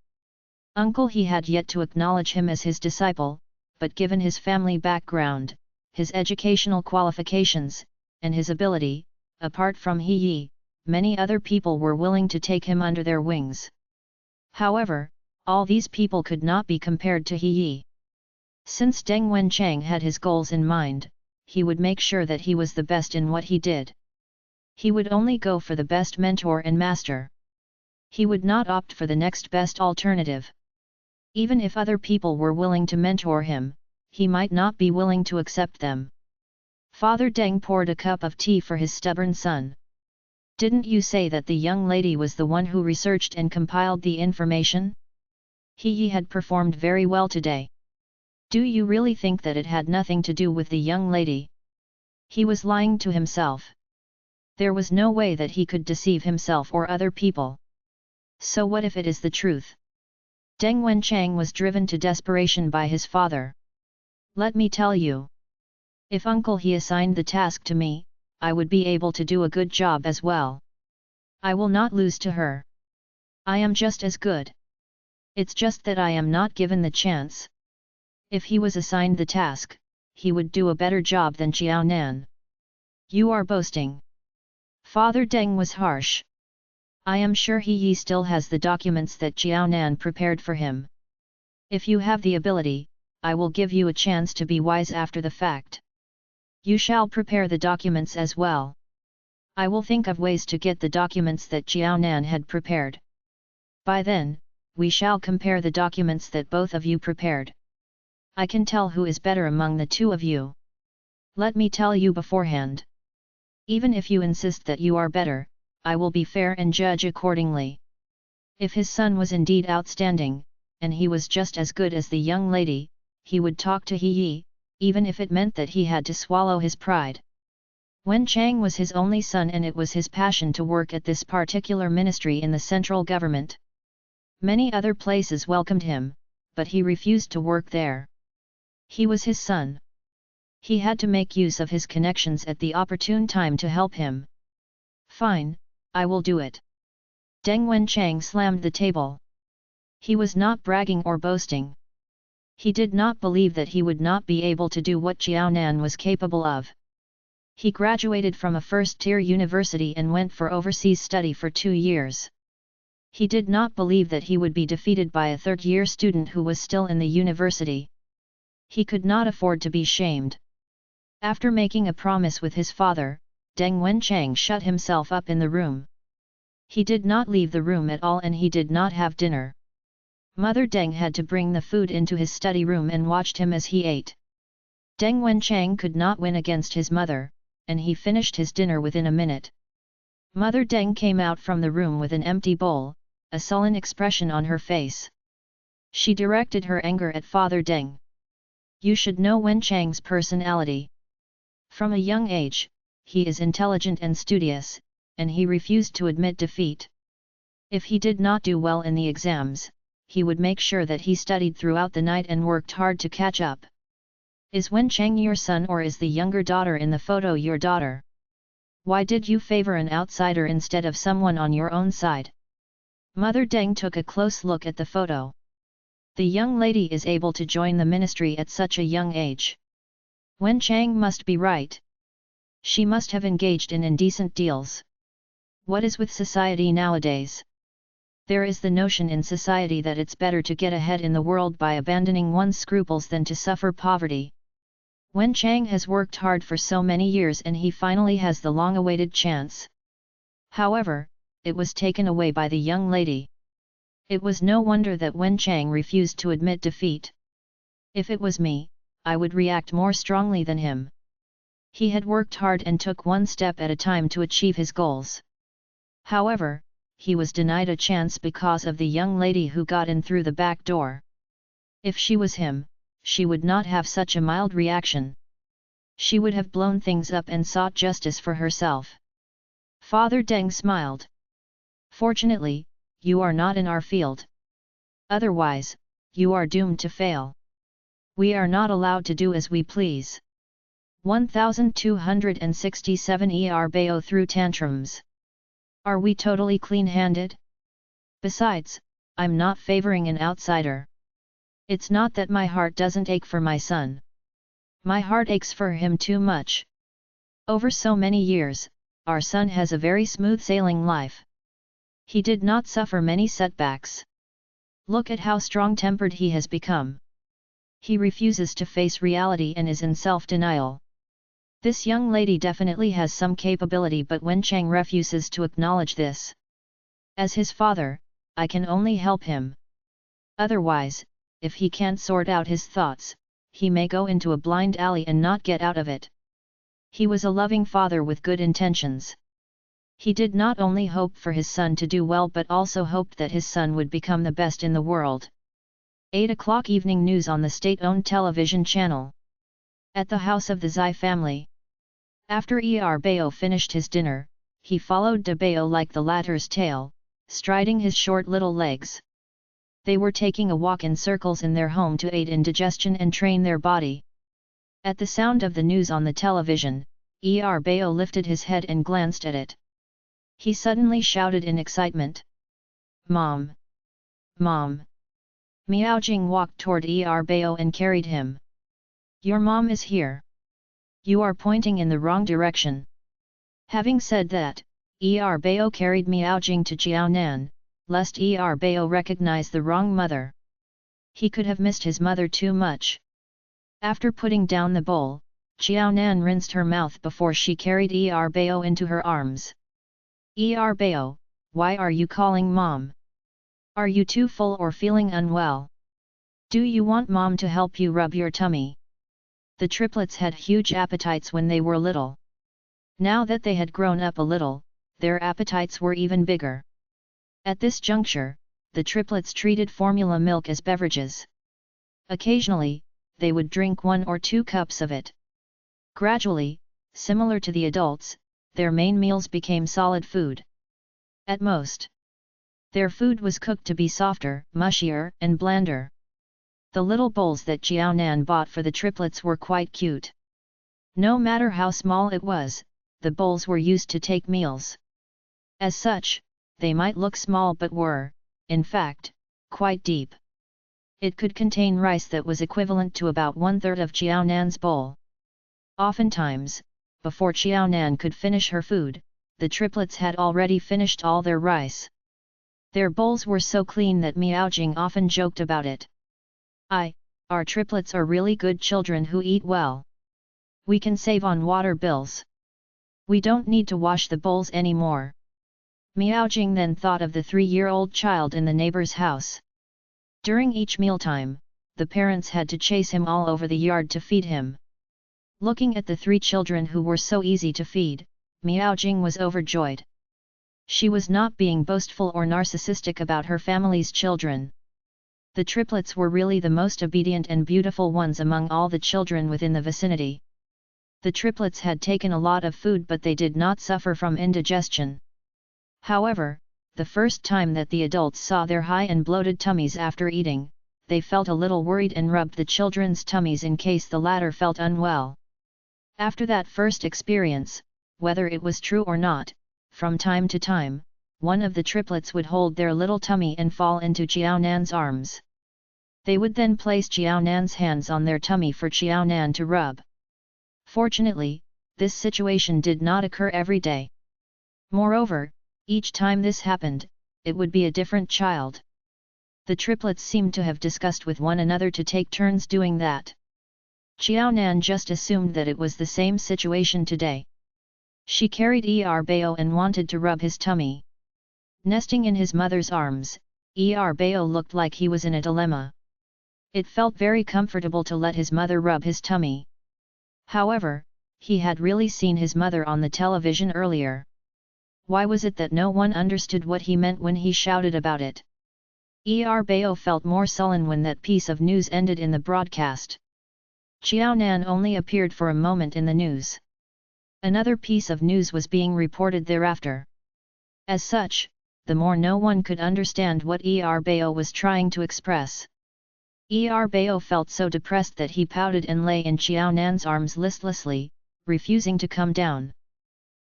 Uncle He had yet to acknowledge him as his disciple, but given his family background, his educational qualifications, and his ability, apart from He Yi, many other people were willing to take him under their wings. However, all these people could not be compared to He Yi. Since Deng Wenchang had his goals in mind, he would make sure that he was the best in what he did. He would only go for the best mentor and master. He would not opt for the next best alternative. Even if other people were willing to mentor him, he might not be willing to accept them. Father Deng poured a cup of tea for his stubborn son. Didn't you say that the young lady was the one who researched and compiled the information? He Yi had performed very well today. Do you really think that it had nothing to do with the young lady? He was lying to himself. There was no way that he could deceive himself or other people. So what if it is the truth? Deng Wenchang was driven to desperation by his father. Let me tell you. If Uncle He assigned the task to me, I would be able to do a good job as well. I will not lose to her. I am just as good. It's just that I am not given the chance. If he was assigned the task, he would do a better job than Xiao Nan. You are boasting. Father Deng was harsh. I am sure He Yi still has the documents that Xiao Nan prepared for him. If you have the ability, I will give you a chance to be wise after the fact. You shall prepare the documents as well. I will think of ways to get the documents that Xiao Nan had prepared. By then, we shall compare the documents that both of you prepared. I can tell who is better among the two of you. Let me tell you beforehand. Even if you insist that you are better, I will be fair and judge accordingly. If his son was indeed outstanding, and he was just as good as the young lady, he would talk to He Yi, even if it meant that he had to swallow his pride. Wenchang was his only son and it was his passion to work at this particular ministry in the central government. Many other places welcomed him, but he refused to work there. He was his son. He had to make use of his connections at the opportune time to help him. Fine, I will do it. Deng Wenchang slammed the table. He was not bragging or boasting. He did not believe that he would not be able to do what Xiao Nan was capable of. He graduated from a first-tier university and went for overseas study for 2 years. He did not believe that he would be defeated by a third-year student who was still in the university. He could not afford to be shamed. After making a promise with his father, Deng Wenchang shut himself up in the room. He did not leave the room at all and he did not have dinner. Mother Deng had to bring the food into his study room and watched him as he ate. Deng Wenchang could not win against his mother, and he finished his dinner within a minute. Mother Deng came out from the room with an empty bowl, a sullen expression on her face. She directed her anger at Father Deng. You should know Wenchang's personality. From a young age, he is intelligent and studious, and he refused to admit defeat. If he did not do well in the exams, he would make sure that he studied throughout the night and worked hard to catch up. Is Wenchang your son or is the younger daughter in the photo your daughter? Why did you favor an outsider instead of someone on your own side? Mother Deng took a close look at the photo. The young lady is able to join the ministry at such a young age. Wenchang must be right. She must have engaged in indecent deals. What is with society nowadays? There is the notion in society that it's better to get ahead in the world by abandoning one's scruples than to suffer poverty. Wenchang has worked hard for so many years and he finally has the long-awaited chance. However, it was taken away by the young lady. It was no wonder that Wenchang refused to admit defeat. If it was me, I would react more strongly than him. He had worked hard and took one step at a time to achieve his goals. However, he was denied a chance because of the young lady who got in through the back door. If she was him, she would not have such a mild reaction. She would have blown things up and sought justice for herself. Father Deng smiled. Fortunately, you are not in our field. Otherwise, you are doomed to fail. We are not allowed to do as we please. 1267 Bao through tantrums. Are we totally clean-handed? Besides, I'm not favoring an outsider. It's not that my heart doesn't ache for my son. My heart aches for him too much. Over so many years, our son has a very smooth-sailing life. He did not suffer many setbacks. Look at how strong-tempered he has become. He refuses to face reality and is in self-denial. This young lady definitely has some capability, but Wenchang refuses to acknowledge this. As his father, I can only help him. Otherwise, if he can't sort out his thoughts, he may go into a blind alley and not get out of it. He was a loving father with good intentions. He did not only hope for his son to do well but also hoped that his son would become the best in the world. 8 o'clock evening news on the state-owned television channel. At the house of the Zai family. After Bao finished his dinner, he followed De Bao like the latter's tail, striding his short little legs. They were taking a walk in circles in their home to aid in digestion and train their body. At the sound of the news on the television, Bao lifted his head and glanced at it. He suddenly shouted in excitement. Mom! Mom! Miaojing walked toward Bao and carried him. Your mom is here. You are pointing in the wrong direction. Having said that, Bao carried Miaojing to Jiaonan, lest Bao recognize the wrong mother. He could have missed his mother too much. After putting down the bowl, Jiaonan rinsed her mouth before she carried Bao into her arms. Bao, why are you calling mom? Are you too full or feeling unwell? Do you want mom to help you rub your tummy? The triplets had huge appetites when they were little. Now that they had grown up a little, their appetites were even bigger. At this juncture, the triplets treated formula milk as beverages. Occasionally, they would drink 1 or 2 cups of it. Gradually, similar to the adults, their main meals became solid food. At most, their food was cooked to be softer, mushier, and blander. The little bowls that Jiaonan bought for the triplets were quite cute. No matter how small it was, the bowls were used to take meals. As such, they might look small but were, in fact, quite deep. It could contain rice that was equivalent to about 1/3 of Jiaonan's bowl. Oftentimes, before Jiaonan could finish her food, the triplets had already finished all their rice. Their bowls were so clean that Miaojing often joked about it. Our triplets are really good children who eat well. We can save on water bills. We don't need to wash the bowls anymore. Miao Jing then thought of the 3-year-old child in the neighbor's house. During each mealtime, the parents had to chase him all over the yard to feed him. Looking at the 3 children who were so easy to feed, Miao Jing was overjoyed. She was not being boastful or narcissistic about her family's children. The triplets were really the most obedient and beautiful ones among all the children within the vicinity. The triplets had taken a lot of food, but they did not suffer from indigestion. However, the first time that the adults saw their high and bloated tummies after eating, they felt a little worried and rubbed the children's tummies in case the latter felt unwell. After that first experience, whether it was true or not, from time to time, one of the triplets would hold their little tummy and fall into Qiaonan's arms. They would then place Qiaonan's hands on their tummy for Qiaonan to rub. Fortunately, this situation did not occur every day. Moreover, each time this happened, it would be a different child. The triplets seemed to have discussed with one another to take turns doing that. Qiaonan just assumed that it was the same situation today. She carried Bao and wanted to rub his tummy. Nesting in his mother's arms, Bao looked like he was in a dilemma. It felt very comfortable to let his mother rub his tummy. However, he had really seen his mother on the television earlier. Why was it that no one understood what he meant when he shouted about it? Bao felt more sullen when that piece of news ended in the broadcast. Qiaonan only appeared for a moment in the news. Another piece of news was being reported thereafter. As such, the more no one could understand what Bao was trying to express. Bao felt so depressed that he pouted and lay in Qiaonan's arms listlessly, refusing to come down.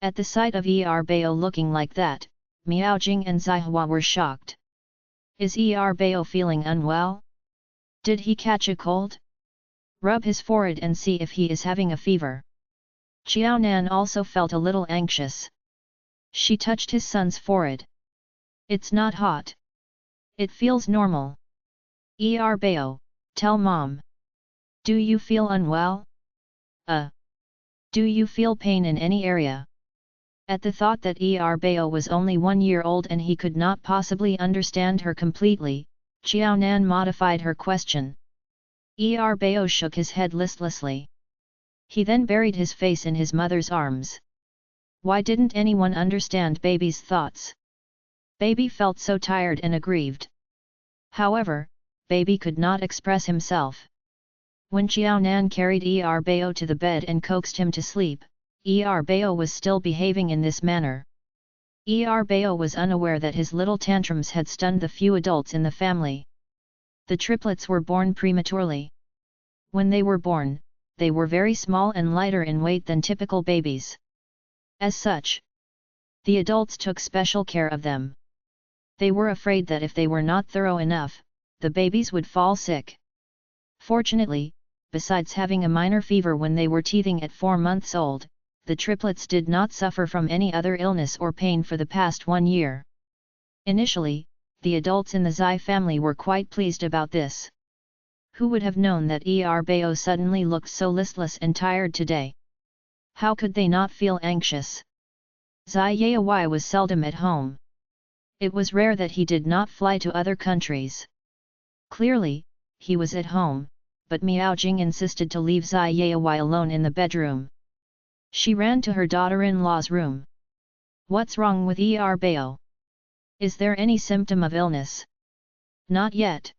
At the sight of Bao looking like that, Miao Jing and Zihua were shocked. Is Bao feeling unwell? Did he catch a cold? Rub his forehead and see if he is having a fever. Qiaonan also felt a little anxious. She touched his son's forehead. It's not hot. It feels normal. Bao, tell mom. Do you feel unwell? Do you feel pain in any area? At the thought that Bao was only 1 year old and he could not possibly understand her completely, Qiaonan modified her question. Bao shook his head listlessly. He then buried his face in his mother's arms. Why didn't anyone understand baby's thoughts? Baby felt so tired and aggrieved. However, baby could not express himself. When Qiaonan carried Bao to the bed and coaxed him to sleep, Bao was still behaving in this manner. Bao was unaware that his little tantrums had stunned the few adults in the family. The triplets were born prematurely. When they were born, they were very small and lighter in weight than typical babies. As such, the adults took special care of them. They were afraid that if they were not thorough enough, the babies would fall sick. Fortunately, besides having a minor fever when they were teething at 4 months old, the triplets did not suffer from any other illness or pain for the past 1 year. Initially, the adults in the Zai family were quite pleased about this. Who would have known that Bao suddenly looked so listless and tired today? How could they not feel anxious? Zai Yai was seldom at home. It was rare that he did not fly to other countries. Clearly, he was at home, but Miao Jing insisted to leave Zai Yai alone in the bedroom. She ran to her daughter-in-law's room. What's wrong with Bao? Is there any symptom of illness? Not yet.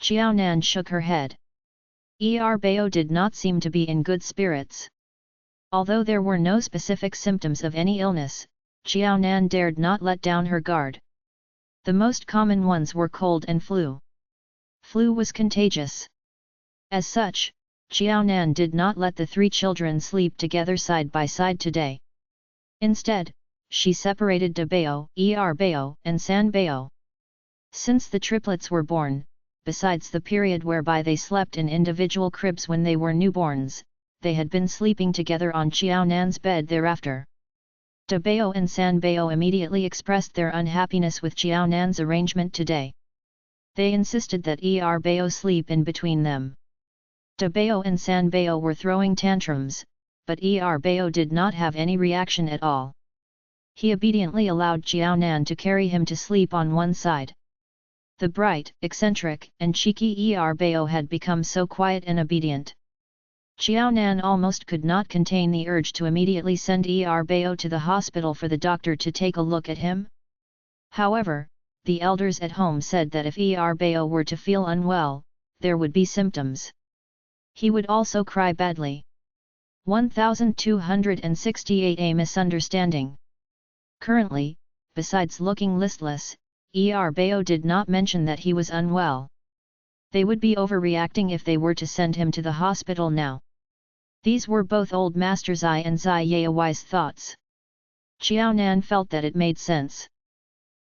Qiaonan shook her head. Bao did not seem to be in good spirits. Although there were no specific symptoms of any illness, Qiaonan dared not let down her guard. The most common ones were cold and flu. Flu was contagious. As such, Qiaonan did not let the 3 children sleep together side by side today. Instead, she separated Bao, Bao, and Sanbao. Since the triplets were born, besides the period whereby they slept in individual cribs when they were newborns, they had been sleeping together on Qiaonan's bed thereafter. Bao and Sanbao immediately expressed their unhappiness with Qiaonan's arrangement today. They insisted that Bao sleep in between them. Bao and Sanbao were throwing tantrums, but Bao did not have any reaction at all. He obediently allowed Xiaonan to carry him to sleep on one side. The bright, eccentric, and cheeky Bao had become so quiet and obedient. Xiaonan almost could not contain the urge to immediately send Bao to the hospital for the doctor to take a look at him. However, the elders at home said that if Bao were to feel unwell, there would be symptoms. He would also cry badly. 1268 A misunderstanding. Currently, besides looking listless, Bao did not mention that he was unwell. They would be overreacting if they were to send him to the hospital now. These were both Old Master Zai and Zai Yaoai's thoughts. Xiaonan felt that it made sense.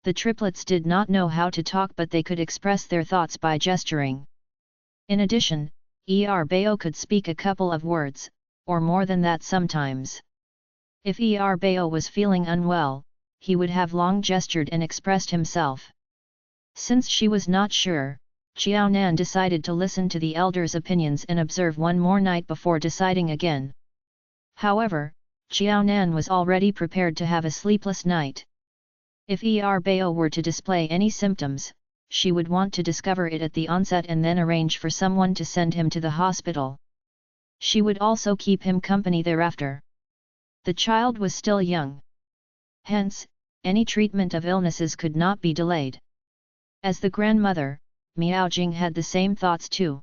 The triplets did not know how to talk, but they could express their thoughts by gesturing. In addition, Bao could speak a couple of words, or more than that sometimes. If Bao was feeling unwell, he would have long gestured and expressed himself. Since she was not sure, Xiaonan decided to listen to the elders' opinions and observe one more night before deciding again. However, Xiaonan was already prepared to have a sleepless night. If Bao were to display any symptoms, she would want to discover it at the onset and then arrange for someone to send him to the hospital. She would also keep him company thereafter. The child was still young. Hence, any treatment of illnesses could not be delayed. As the grandmother, Miaojing had the same thoughts too.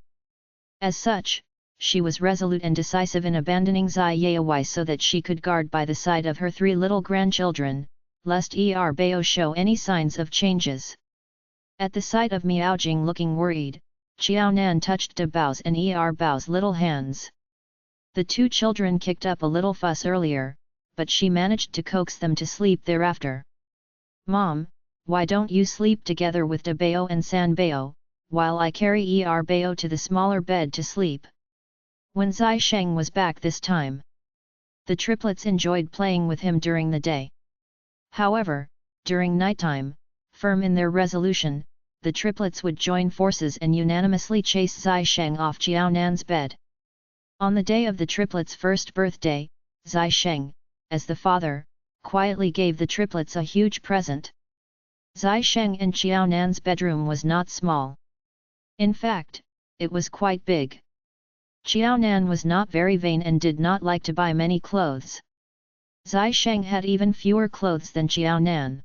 As such, she was resolute and decisive in abandoning Zai Yaoai so that she could guard by the side of her 3 little grandchildren, lest Bao show any signs of changes. At the sight of Miaojing looking worried, Xiaonan touched De Bao's and Bao's little hands. The 2 children kicked up a little fuss earlier, but she managed to coax them to sleep thereafter. "Mom, why don't you sleep together with De Bao and San Bao, while I carry Bao to the smaller bed to sleep?" When Zai Sheng was back this time, the triplets enjoyed playing with him during the day. However, during nighttime, firm in their resolution, the triplets would join forces and unanimously chase Zai Sheng off Xiaonan's bed. On the day of the triplets' first birthday, Zai Sheng, as the father, quietly gave the triplets a huge present. Zai Sheng and Xiaonan's bedroom was not small. In fact, it was quite big. Xiaonan was not very vain and did not like to buy many clothes. Zai Sheng had even fewer clothes than Xiaonan.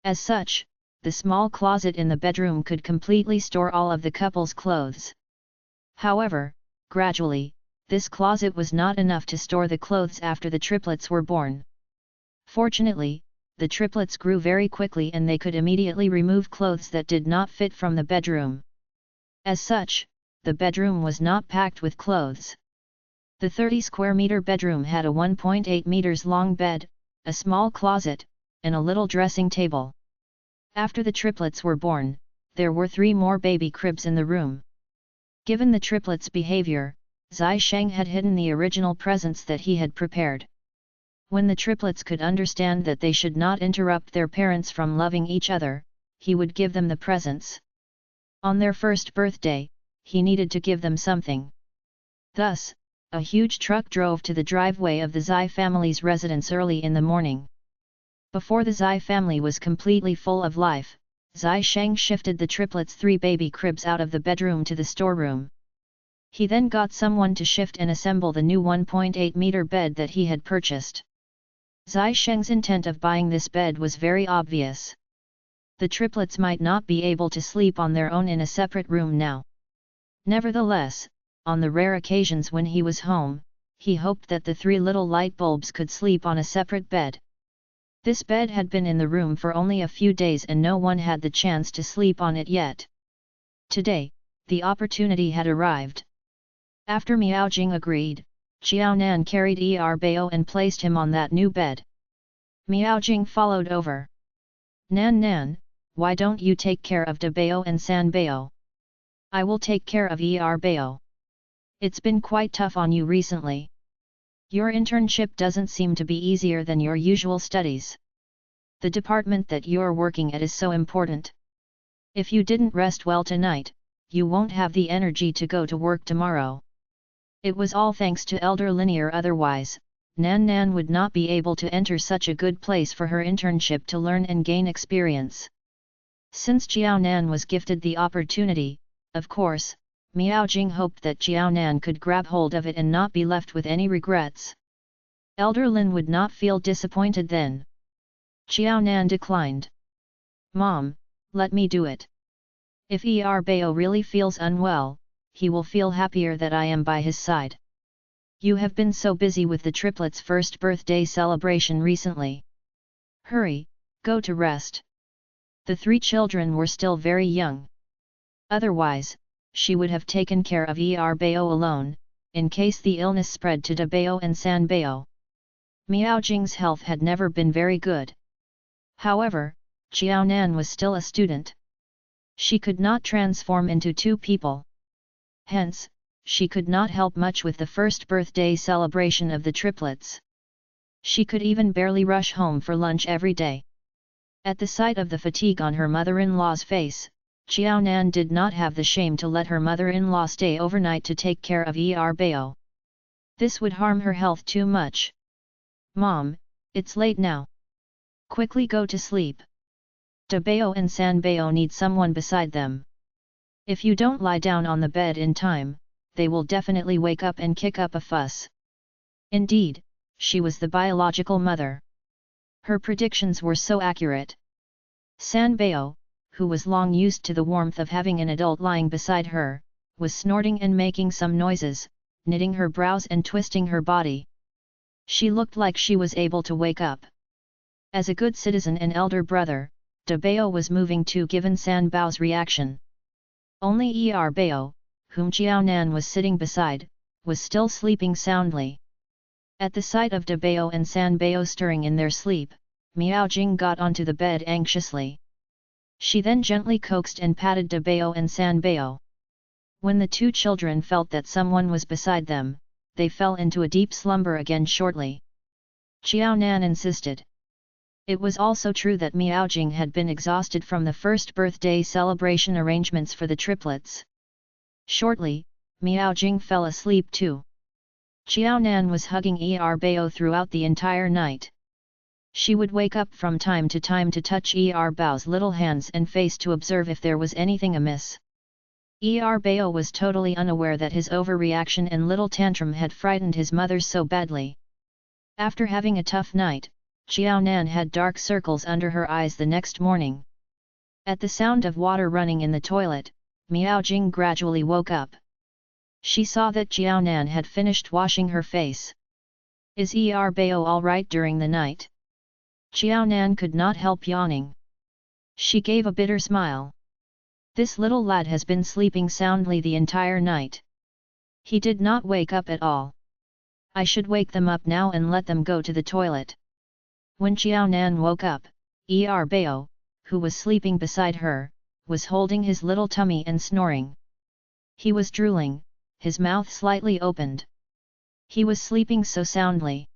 As such, the small closet in the bedroom could completely store all of the couple's clothes. However, gradually, this closet was not enough to store the clothes after the triplets were born. Fortunately, the triplets grew very quickly and they could immediately remove clothes that did not fit from the bedroom. As such, the bedroom was not packed with clothes. The 30 square meter bedroom had a 1.8 meters long bed, a small closet, and a little dressing table. After the triplets were born, there were 3 more baby cribs in the room. Given the triplets' behavior, Zai Sheng had hidden the original presents that he had prepared. When the triplets could understand that they should not interrupt their parents from loving each other, he would give them the presents. On their first birthday, he needed to give them something. Thus, a huge truck drove to the driveway of the Zai family's residence early in the morning. Before the Zai family was completely full of life, Zai Sheng shifted the triplets' 3 baby cribs out of the bedroom to the storeroom. He then got someone to shift and assemble the new 1.8 meter bed that he had purchased. Zai Sheng's intent of buying this bed was very obvious. The triplets might not be able to sleep on their own in a separate room now. Nevertheless, on the rare occasions when he was home, he hoped that the 3 little light bulbs could sleep on a separate bed. This bed had been in the room for only a few days and no one had the chance to sleep on it yet. Today, the opportunity had arrived. After Miaojing agreed, Xiaonan carried Bao and placed him on that new bed. Miaojing followed over. "Nan, why don't you take care of De Bao and San Bao? I will take care of Bao. It's been quite tough on you recently. Your internship doesn't seem to be easier than your usual studies. The department that you're working at is so important. If you didn't rest well tonight, you won't have the energy to go to work tomorrow." It was all thanks to Elder Linear, otherwise, Nan Nan would not be able to enter such a good place for her internship to learn and gain experience. Since Jiao Nan was gifted the opportunity, of course, Miao Jing hoped that Jiao Nan could grab hold of it and not be left with any regrets. Elder Lin would not feel disappointed then. Jiao Nan declined. "Mom, let me do it. If Bao really feels unwell, he will feel happier that I am by his side. You have been so busy with the triplets' first birthday celebration recently. Hurry, go to rest." The three children were still very young. Otherwise, she would have taken care of Bao alone, in case the illness spread to Dabao and Sanbao. Miao Jing's health had never been very good. However, Jiao Nan was still a student. She could not transform into two people. Hence, she could not help much with the first birthday celebration of the triplets. She could even barely rush home for lunch every day. At the sight of the fatigue on her mother-in-law's face, Jiao Nan did not have the shame to let her mother-in-law stay overnight to take care of Bao. This would harm her health too much. "Mom, it's late now. Quickly go to sleep. Dabao and Sanbao need someone beside them. If you don't lie down on the bed in time, they will definitely wake up and kick up a fuss." Indeed, she was the biological mother. Her predictions were so accurate. Sanbao, who was long used to the warmth of having an adult lying beside her, was snorting and making some noises, knitting her brows and twisting her body. She looked like she was able to wake up. As a good citizen and elder brother, Dabao was moving too given Sanbao's reaction. Only Bao, whom Jiao Nan was sitting beside, was still sleeping soundly. At the sight of Dabao and Sanbao stirring in their sleep, Miao Jing got onto the bed anxiously. She then gently coaxed and patted Dabao and Sanbao. When the two children felt that someone was beside them, they fell into a deep slumber again shortly. Jiao Nan insisted. It was also true that Miao Jing had been exhausted from the first birthday celebration arrangements for the triplets. Shortly, Miao Jing fell asleep too. Jiao Nan was hugging Bao throughout the entire night. She would wake up from time to time to touch Bao's little hands and face to observe if there was anything amiss. Bao was totally unaware that his overreaction and little tantrum had frightened his mother so badly. After having a tough night, Jiao Nan had dark circles under her eyes the next morning. At the sound of water running in the toilet, Miao Jing gradually woke up. She saw that Jiao Nan had finished washing her face. "Is Bao all right during the night?" Jiao Nan could not help yawning. She gave a bitter smile. "This little lad has been sleeping soundly the entire night. He did not wake up at all. I should wake them up now and let them go to the toilet." When Jiao Nan woke up, Bao, who was sleeping beside her, was holding his little tummy and snoring. He was drooling, his mouth slightly opened. He was sleeping so soundly.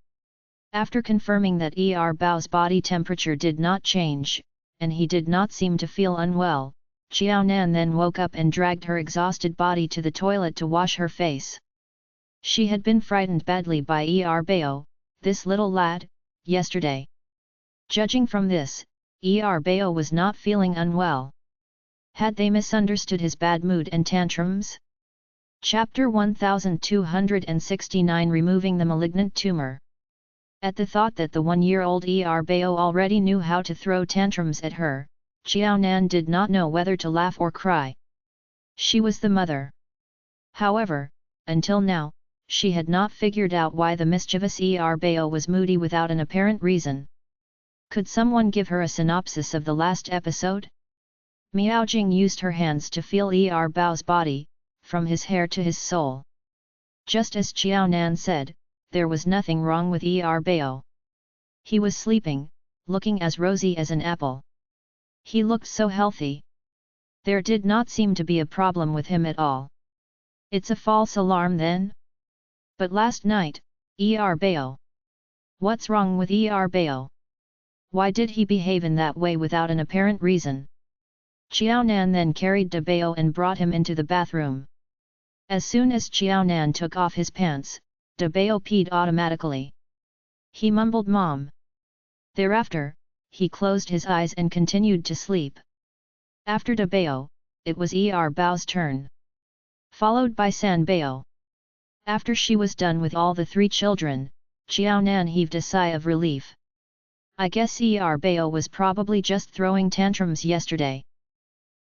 After confirming that Bao's body temperature did not change, and he did not seem to feel unwell, Jiao Nan then woke up and dragged her exhausted body to the toilet to wash her face. She had been frightened badly by Bao, this little lad, yesterday. Judging from this, Bao was not feeling unwell. Had they misunderstood his bad mood and tantrums? Chapter 1269 Removing the Malignant Tumor. At the thought that the one-year-old Bao already knew how to throw tantrums at her, Jiao Nan did not know whether to laugh or cry. She was the mother. However, until now, she had not figured out why the mischievous Bao was moody without an apparent reason. Could someone give her a synopsis of the last episode? Miao Jing used her hands to feel Bao's body, from his hair to his soul. Just as Jiao Nan said, there was nothing wrong with Bao. He was sleeping, looking as rosy as an apple. He looked so healthy. There did not seem to be a problem with him at all. It's a false alarm then? But last night, Bao. What's wrong with Bao? Why did he behave in that way without an apparent reason? Jiao Nan then carried Dabao and brought him into the bathroom. As soon as Qiaonan took off his pants, De Bao peed automatically. He mumbled "Mom." Thereafter, he closed his eyes and continued to sleep. After De Bao, it was Bao's turn. Followed by San Bao. After she was done with all the 3 children, Qiaonan heaved a sigh of relief. I guess Bao was probably just throwing tantrums yesterday.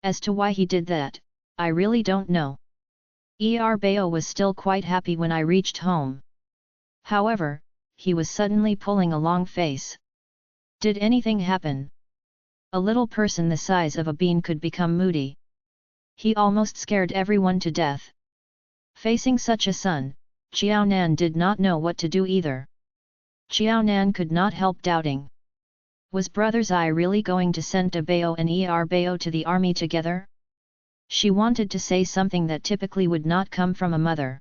As to why he did that, I really don't know. Bao was still quite happy when I reached home. However, he was suddenly pulling a long face. Did anything happen? A little person the size of a bean could become moody. He almost scared everyone to death. Facing such a son, Qiaonan did not know what to do either. Qiaonan could not help doubting. Was Brother Zai really going to send De Bao and Bao to the army together? She wanted to say something that typically would not come from a mother.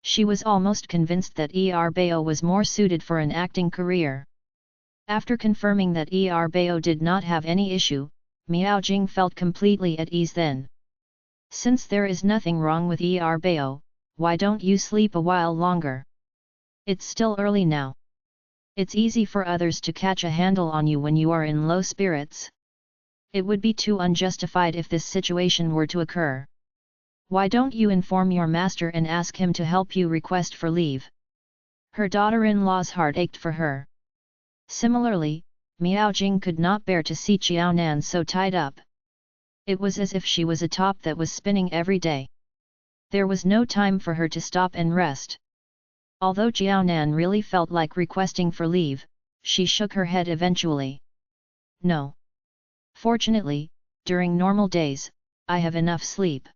She was almost convinced that Bao was more suited for an acting career. After confirming that Bao did not have any issue, Miao Jing felt completely at ease then. Since there is nothing wrong with Bao, why don't you sleep a while longer? It's still early now. It's easy for others to catch a handle on you when you are in low spirits. It would be too unjustified if this situation were to occur. Why don't you inform your master and ask him to help you request for leave? Her daughter-in-law's heart ached for her. Similarly, Miao Jing could not bear to see Qiaonan so tied up. It was as if she was a top that was spinning every day. There was no time for her to stop and rest. Although Qiaonan really felt like requesting for leave, she shook her head eventually. No. Fortunately, during normal days, I have enough sleep.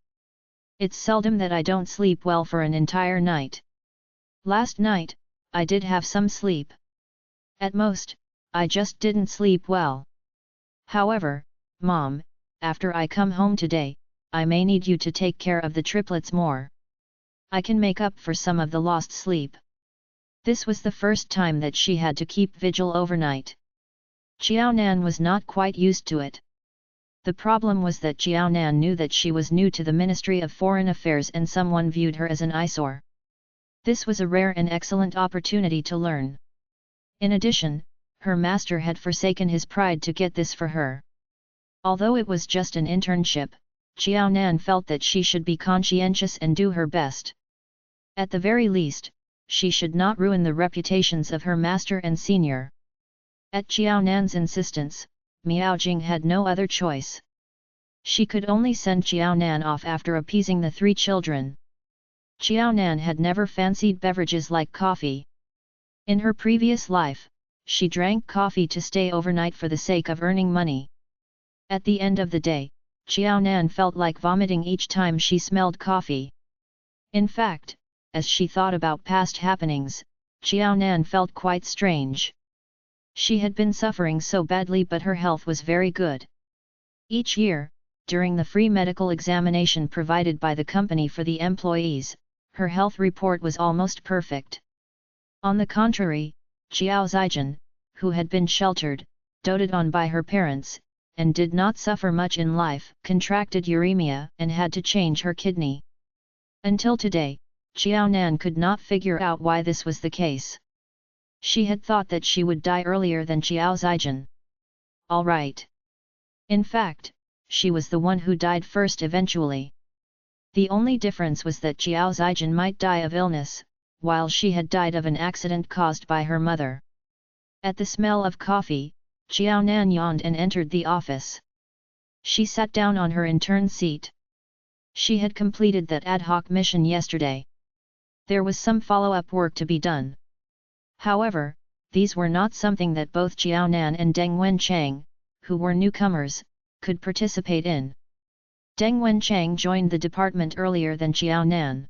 It's seldom that I don't sleep well for an entire night. Last night, I did have some sleep. At most, I just didn't sleep well. However, Mom, after I come home today, I may need you to take care of the triplets more. I can make up for some of the lost sleep. This was the first time that she had to keep vigil overnight. Qiaonan was not quite used to it. The problem was that Qiaonan knew that she was new to the Ministry of Foreign Affairs and someone viewed her as an eyesore. This was a rare and excellent opportunity to learn. In addition, her master had forsaken his pride to get this for her. Although it was just an internship, Qiaonan felt that she should be conscientious and do her best. At the very least, she should not ruin the reputations of her master and senior. At Qiaonan's insistence, Miao Jing had no other choice. She could only send Qiaonan off after appeasing the 3 children. Qiaonan had never fancied beverages like coffee. In her previous life, she drank coffee to stay overnight for the sake of earning money. At the end of the day, Qiaonan felt like vomiting each time she smelled coffee. In fact, as she thought about past happenings, Qiaonan felt quite strange. She had been suffering so badly, but her health was very good. Each year, during the free medical examination provided by the company for the employees, her health report was almost perfect. On the contrary, Xiao Zijin, who had been sheltered, doted on by her parents, and did not suffer much in life, contracted uremia and had to change her kidney. Until today, Qiaonan could not figure out why this was the case. She had thought that she would die earlier than Xiao Zijin. All right. In fact, she was the one who died first eventually. The only difference was that Xiao Zijin might die of illness, while she had died of an accident caused by her mother. At the smell of coffee, Qiaonan yawned and entered the office. She sat down on her intern seat. She had completed that ad hoc mission yesterday. There was some follow-up work to be done. However, these were not something that both Qiaonan and Deng Wenchang, who were newcomers, could participate in. Deng Wenchang joined the department earlier than Qiaonan.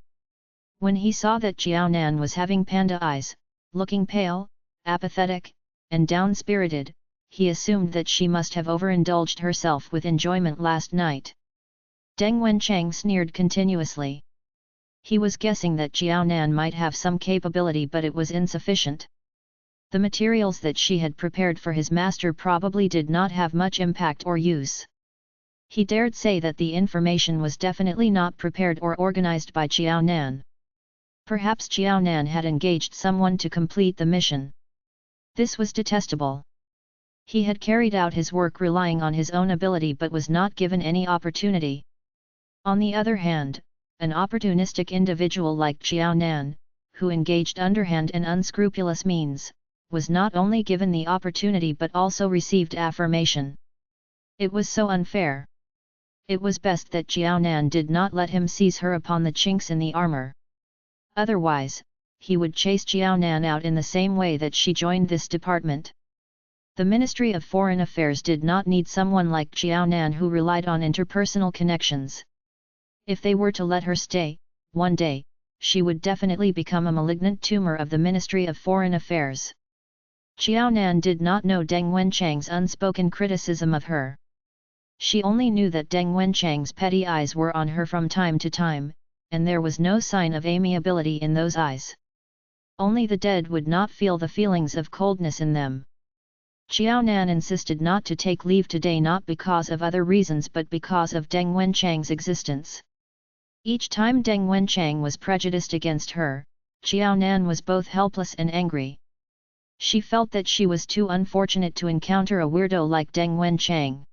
When he saw that Qiaonan was having panda eyes, looking pale, apathetic, and down-spirited, he assumed that she must have overindulged herself with enjoyment last night. Deng Wenchang sneered continuously. He was guessing that Qiaonan might have some capability, but it was insufficient. The materials that she had prepared for his master probably did not have much impact or use. He dared say that the information was definitely not prepared or organized by Qiao Nan. Perhaps Qiao Nan had engaged someone to complete the mission. This was detestable. He had carried out his work relying on his own ability but was not given any opportunity. On the other hand, an opportunistic individual like Qiao Nan, who engaged underhand and unscrupulous means, was not only given the opportunity but also received affirmation. It was so unfair. It was best that Qiao Nan did not let him seize her upon the chinks in the armor. Otherwise, he would chase Qiao Nan out in the same way that she joined this department. The Ministry of Foreign Affairs did not need someone like Qiao Nan who relied on interpersonal connections. If they were to let her stay, one day, she would definitely become a malignant tumor of the Ministry of Foreign Affairs. Qiao Nan did not know Deng Wenchang's unspoken criticism of her. She only knew that Deng Wenchang's petty eyes were on her from time to time, and there was no sign of amiability in those eyes. Only the dead would not feel the feelings of coldness in them. Qiao Nan insisted not to take leave today not because of other reasons but because of Deng Wenchang's existence. Each time Deng Wenchang was prejudiced against her, Qiao Nan was both helpless and angry. She felt that she was too unfortunate to encounter a weirdo like Deng Wenchang.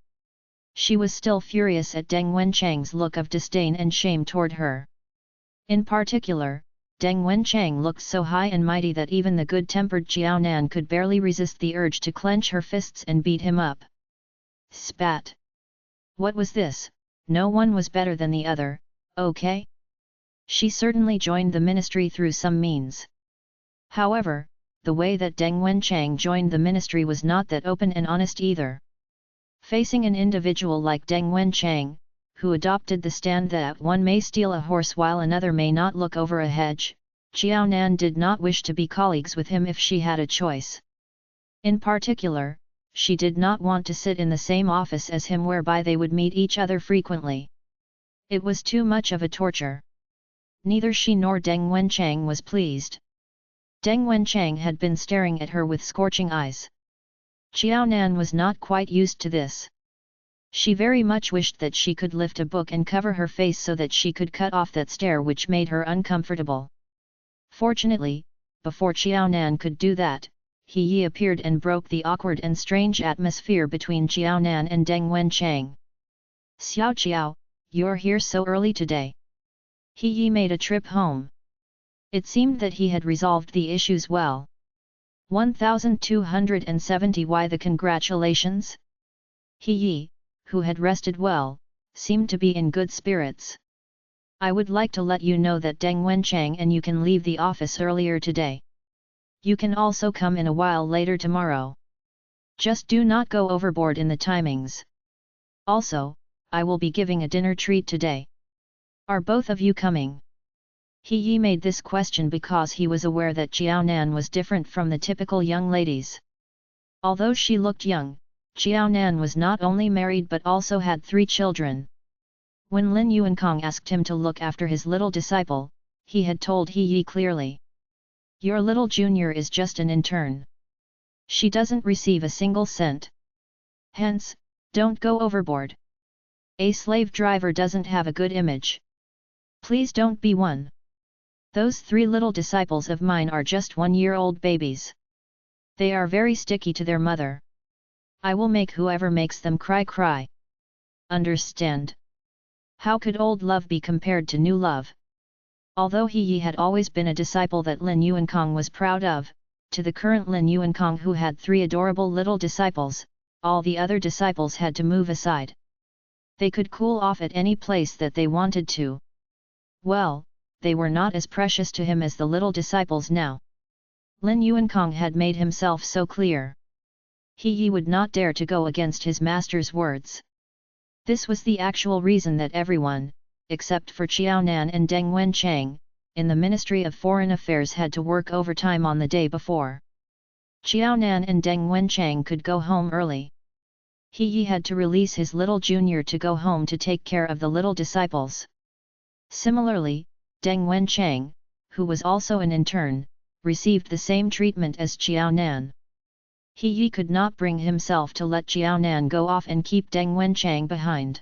She was still furious at Deng Wenchang's look of disdain and shame toward her. In particular, Deng Wenchang looked so high and mighty that even the good-tempered Qiao Nan could barely resist the urge to clench her fists and beat him up. Spat! What was this? No one was better than the other, okay? She certainly joined the ministry through some means. However, the way that Deng Wenchang joined the ministry was not that open and honest either. Facing an individual like Deng Wenchang, who adopted the stand that one may steal a horse while another may not look over a hedge, Qiao Nan did not wish to be colleagues with him if she had a choice. In particular, she did not want to sit in the same office as him whereby they would meet each other frequently. It was too much of a torture. Neither she nor Deng Wenchang was pleased. Deng Wenchang had been staring at her with scorching eyes. Qiao Nan was not quite used to this. She very much wished that she could lift a book and cover her face so that she could cut off that stare which made her uncomfortable. Fortunately, before Qiao Nan could do that, He Yi appeared and broke the awkward and strange atmosphere between Qiao Nan and Deng Wenchang. Xiao Qiao, you're here so early today. He Yi made a trip home. It seemed that he had resolved the issues well. 1270. Why the congratulations? He Yi, who had rested well, seemed to be in good spirits. I would like to let you know that Deng Wenchang and you can leave the office earlier today. You can also come in a while later tomorrow. Just do not go overboard in the timings. Also, I will be giving a dinner treat today. Are both of you coming? He Yi made this question because he was aware that Qiao Nan was different from the typical young ladies. Although she looked young, Qiao Nan was not only married but also had 3 children. When Lin Yuankong asked him to look after his little disciple, he had told He Yi clearly. Your little junior is just an intern. She doesn't receive a single cent. Hence, don't go overboard. A slave driver doesn't have a good image. Please don't be one. Those 3 little disciples of mine are just 1-year-old babies. They are very sticky to their mother. I will make whoever makes them cry. Understand? How could old love be compared to new love? Although He Yi had always been a disciple that Lin Yuankong was proud of, to the current Lin Yuankong who had 3 adorable little disciples, all the other disciples had to move aside. They could cool off at any place that they wanted to. Well, they were not as precious to him as the little disciples now. Lin Yuankong had made himself so clear. He Yi would not dare to go against his master's words. This was the actual reason that everyone, except for Qiao Nan and Deng Wenchang, in the Ministry of Foreign Affairs had to work overtime on the day before. Qiao Nan and Deng Wenchang could go home early. He Yi had to release his little junior to go home to take care of the little disciples. Similarly, Deng Wenchang, who was also an intern, received the same treatment as Qiao Nan. He Yi could not bring himself to let Qiao Nan go off and keep Deng Wenchang behind.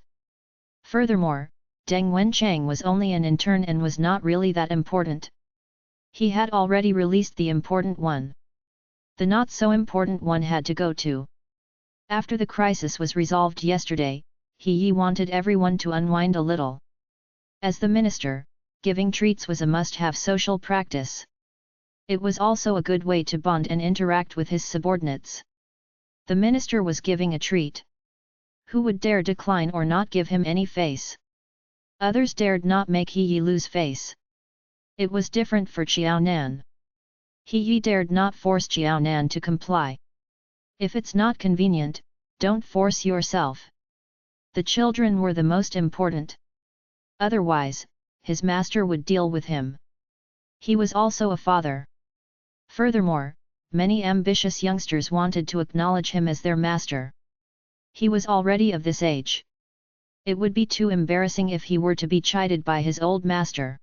Furthermore, Deng Wenchang was only an intern and was not really that important. He had already released the important one. The not so important one had to go too. After the crisis was resolved yesterday, he wanted everyone to unwind a little. As the minister, giving treats was a must-have social practice. It was also a good way to bond and interact with his subordinates. The minister was giving a treat. Who would dare decline or not give him any face? Others dared not make He lose face. It was different for Qiao Nan. He dared not force Qiao Nan to comply. If it's not convenient, don't force yourself. The children were the most important. Otherwise, his master would deal with him. He was also a father. Furthermore, many ambitious youngsters wanted to acknowledge him as their master. He was already of this age. It would be too embarrassing if he were to be chided by his old master.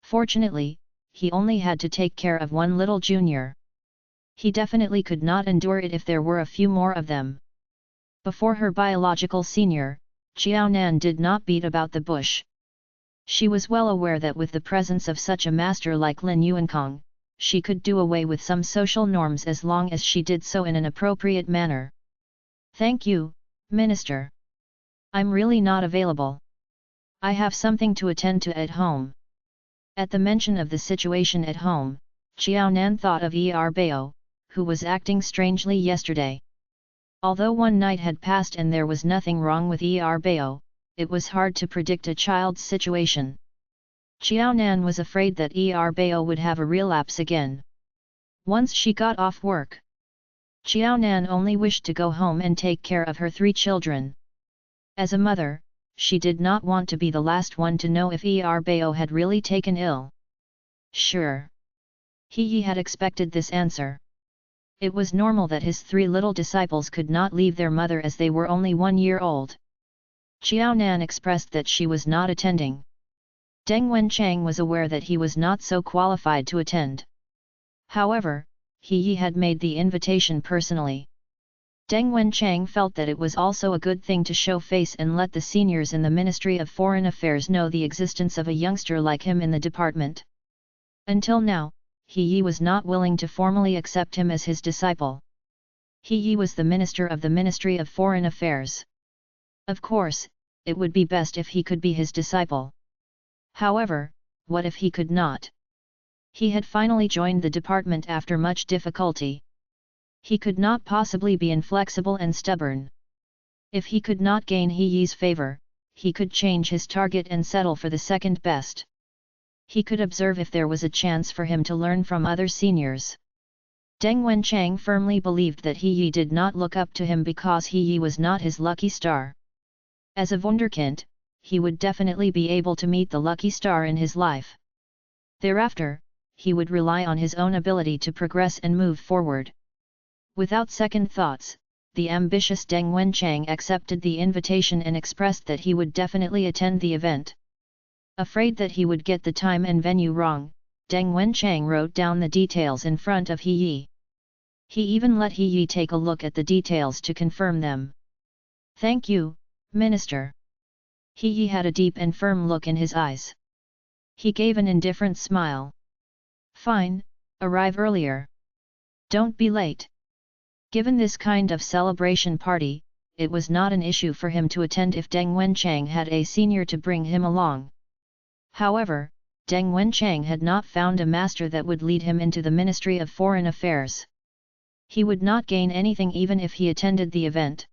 Fortunately, he only had to take care of one little junior. He definitely could not endure it if there were a few more of them. Before her biological senior, Qiao Nan did not beat about the bush. She was well aware that with the presence of such a master like Lin Yuankong, she could do away with some social norms as long as she did so in an appropriate manner. Thank you, Minister. I'm really not available. I have something to attend to at home. At the mention of the situation at home, Qiao Nan thought of Bao, who was acting strangely yesterday. Although one night had passed and there was nothing wrong with Bao, it was hard to predict a child's situation. Qiao Nan was afraid that Bao would have a relapse again. Once she got off work, Qiao Nan only wished to go home and take care of her 3 children. As a mother, she did not want to be the last one to know if Bao had really taken ill. Sure. He had expected this answer. It was normal that his 3 little disciples could not leave their mother as they were only 1 year old. Qiao Nan expressed that she was not attending. Deng Wenchang was aware that he was not so qualified to attend. However, he had made the invitation personally. Deng Wenchang felt that it was also a good thing to show face and let the seniors in the Ministry of Foreign Affairs know the existence of a youngster like him in the department. Until now, he was not willing to formally accept him as his disciple. He was the minister of the Ministry of Foreign Affairs. Of course, it would be best if he could be his disciple. However, what if he could not? He had finally joined the department after much difficulty. He could not possibly be inflexible and stubborn. If he could not gain He's favor, he could change his target and settle for the second best. He could observe if there was a chance for him to learn from other seniors. Deng Wenchang firmly believed that He did not look up to him because He was not his lucky star. As a wunderkind, he would definitely be able to meet the lucky star in his life. Thereafter, he would rely on his own ability to progress and move forward. Without second thoughts, the ambitious Deng Wenchang accepted the invitation and expressed that he would definitely attend the event. Afraid that he would get the time and venue wrong, Deng Wenchang wrote down the details in front of He. He even let He take a look at the details to confirm them. Thank you, Minister. He had a deep and firm look in his eyes. He gave an indifferent smile. Fine, arrive earlier. Don't be late. Given this kind of celebration party, it was not an issue for him to attend if Deng Wenchang had a senior to bring him along. However, Deng Wenchang had not found a master that would lead him into the Ministry of Foreign Affairs. He would not gain anything even if he attended the event.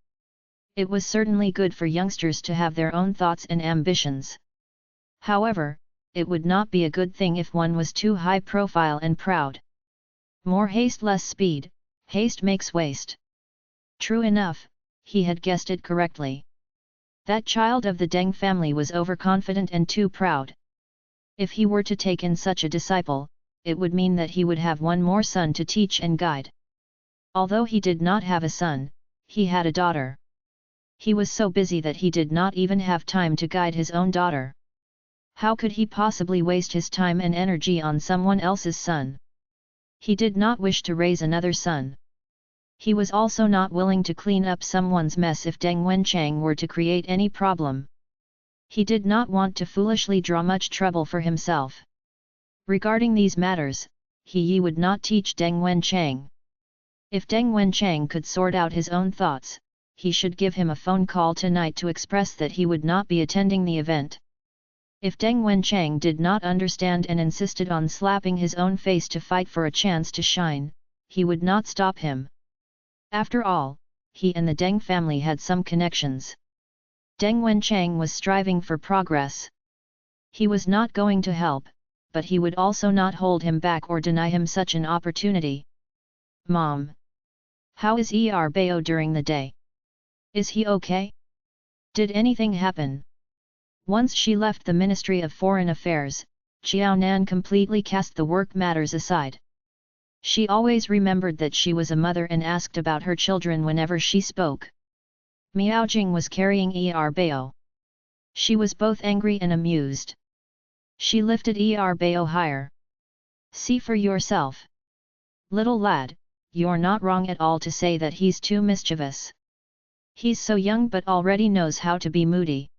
It was certainly good for youngsters to have their own thoughts and ambitions. However, it would not be a good thing if one was too high profile and proud. More haste, less speed, haste makes waste. True enough, he had guessed it correctly. That child of the Deng family was overconfident and too proud. If he were to take in such a disciple, it would mean that he would have one more son to teach and guide. Although he did not have a son, he had a daughter. He was so busy that he did not even have time to guide his own daughter. How could he possibly waste his time and energy on someone else's son? He did not wish to raise another son. He was also not willing to clean up someone's mess if Deng Wenchang were to create any problem. He did not want to foolishly draw much trouble for himself. Regarding these matters, he would not teach Deng Wenchang. If Deng Wenchang could sort out his own thoughts, he should give him a phone call tonight to express that he would not be attending the event. If Deng Wenchang did not understand and insisted on slapping his own face to fight for a chance to shine, he would not stop him. After all, he and the Deng family had some connections. Deng Wenchang was striving for progress. He was not going to help, but he would also not hold him back or deny him such an opportunity. Mom. How is Bao during the day? Is he okay? Did anything happen? Once she left the Ministry of Foreign Affairs, Xiao Nan completely cast the work matters aside. She always remembered that she was a mother and asked about her children whenever she spoke. Miao Jing was carrying Bao. She was both angry and amused. She lifted Bao higher. See for yourself. Little lad, you're not wrong at all to say that he's too mischievous. He's so young but already knows how to be moody.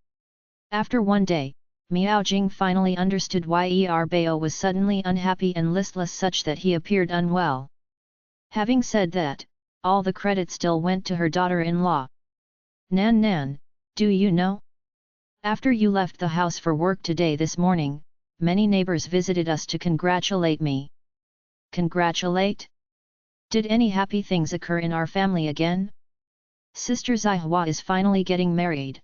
After one day, Miao Jing finally understood why Bao was suddenly unhappy and listless such that he appeared unwell. Having said that, all the credit still went to her daughter-in-law. Nan, do you know? After you left the house for work today this morning, many neighbors visited us to congratulate me. Congratulate? Did any happy things occur in our family again? Sister Zihua is finally getting married.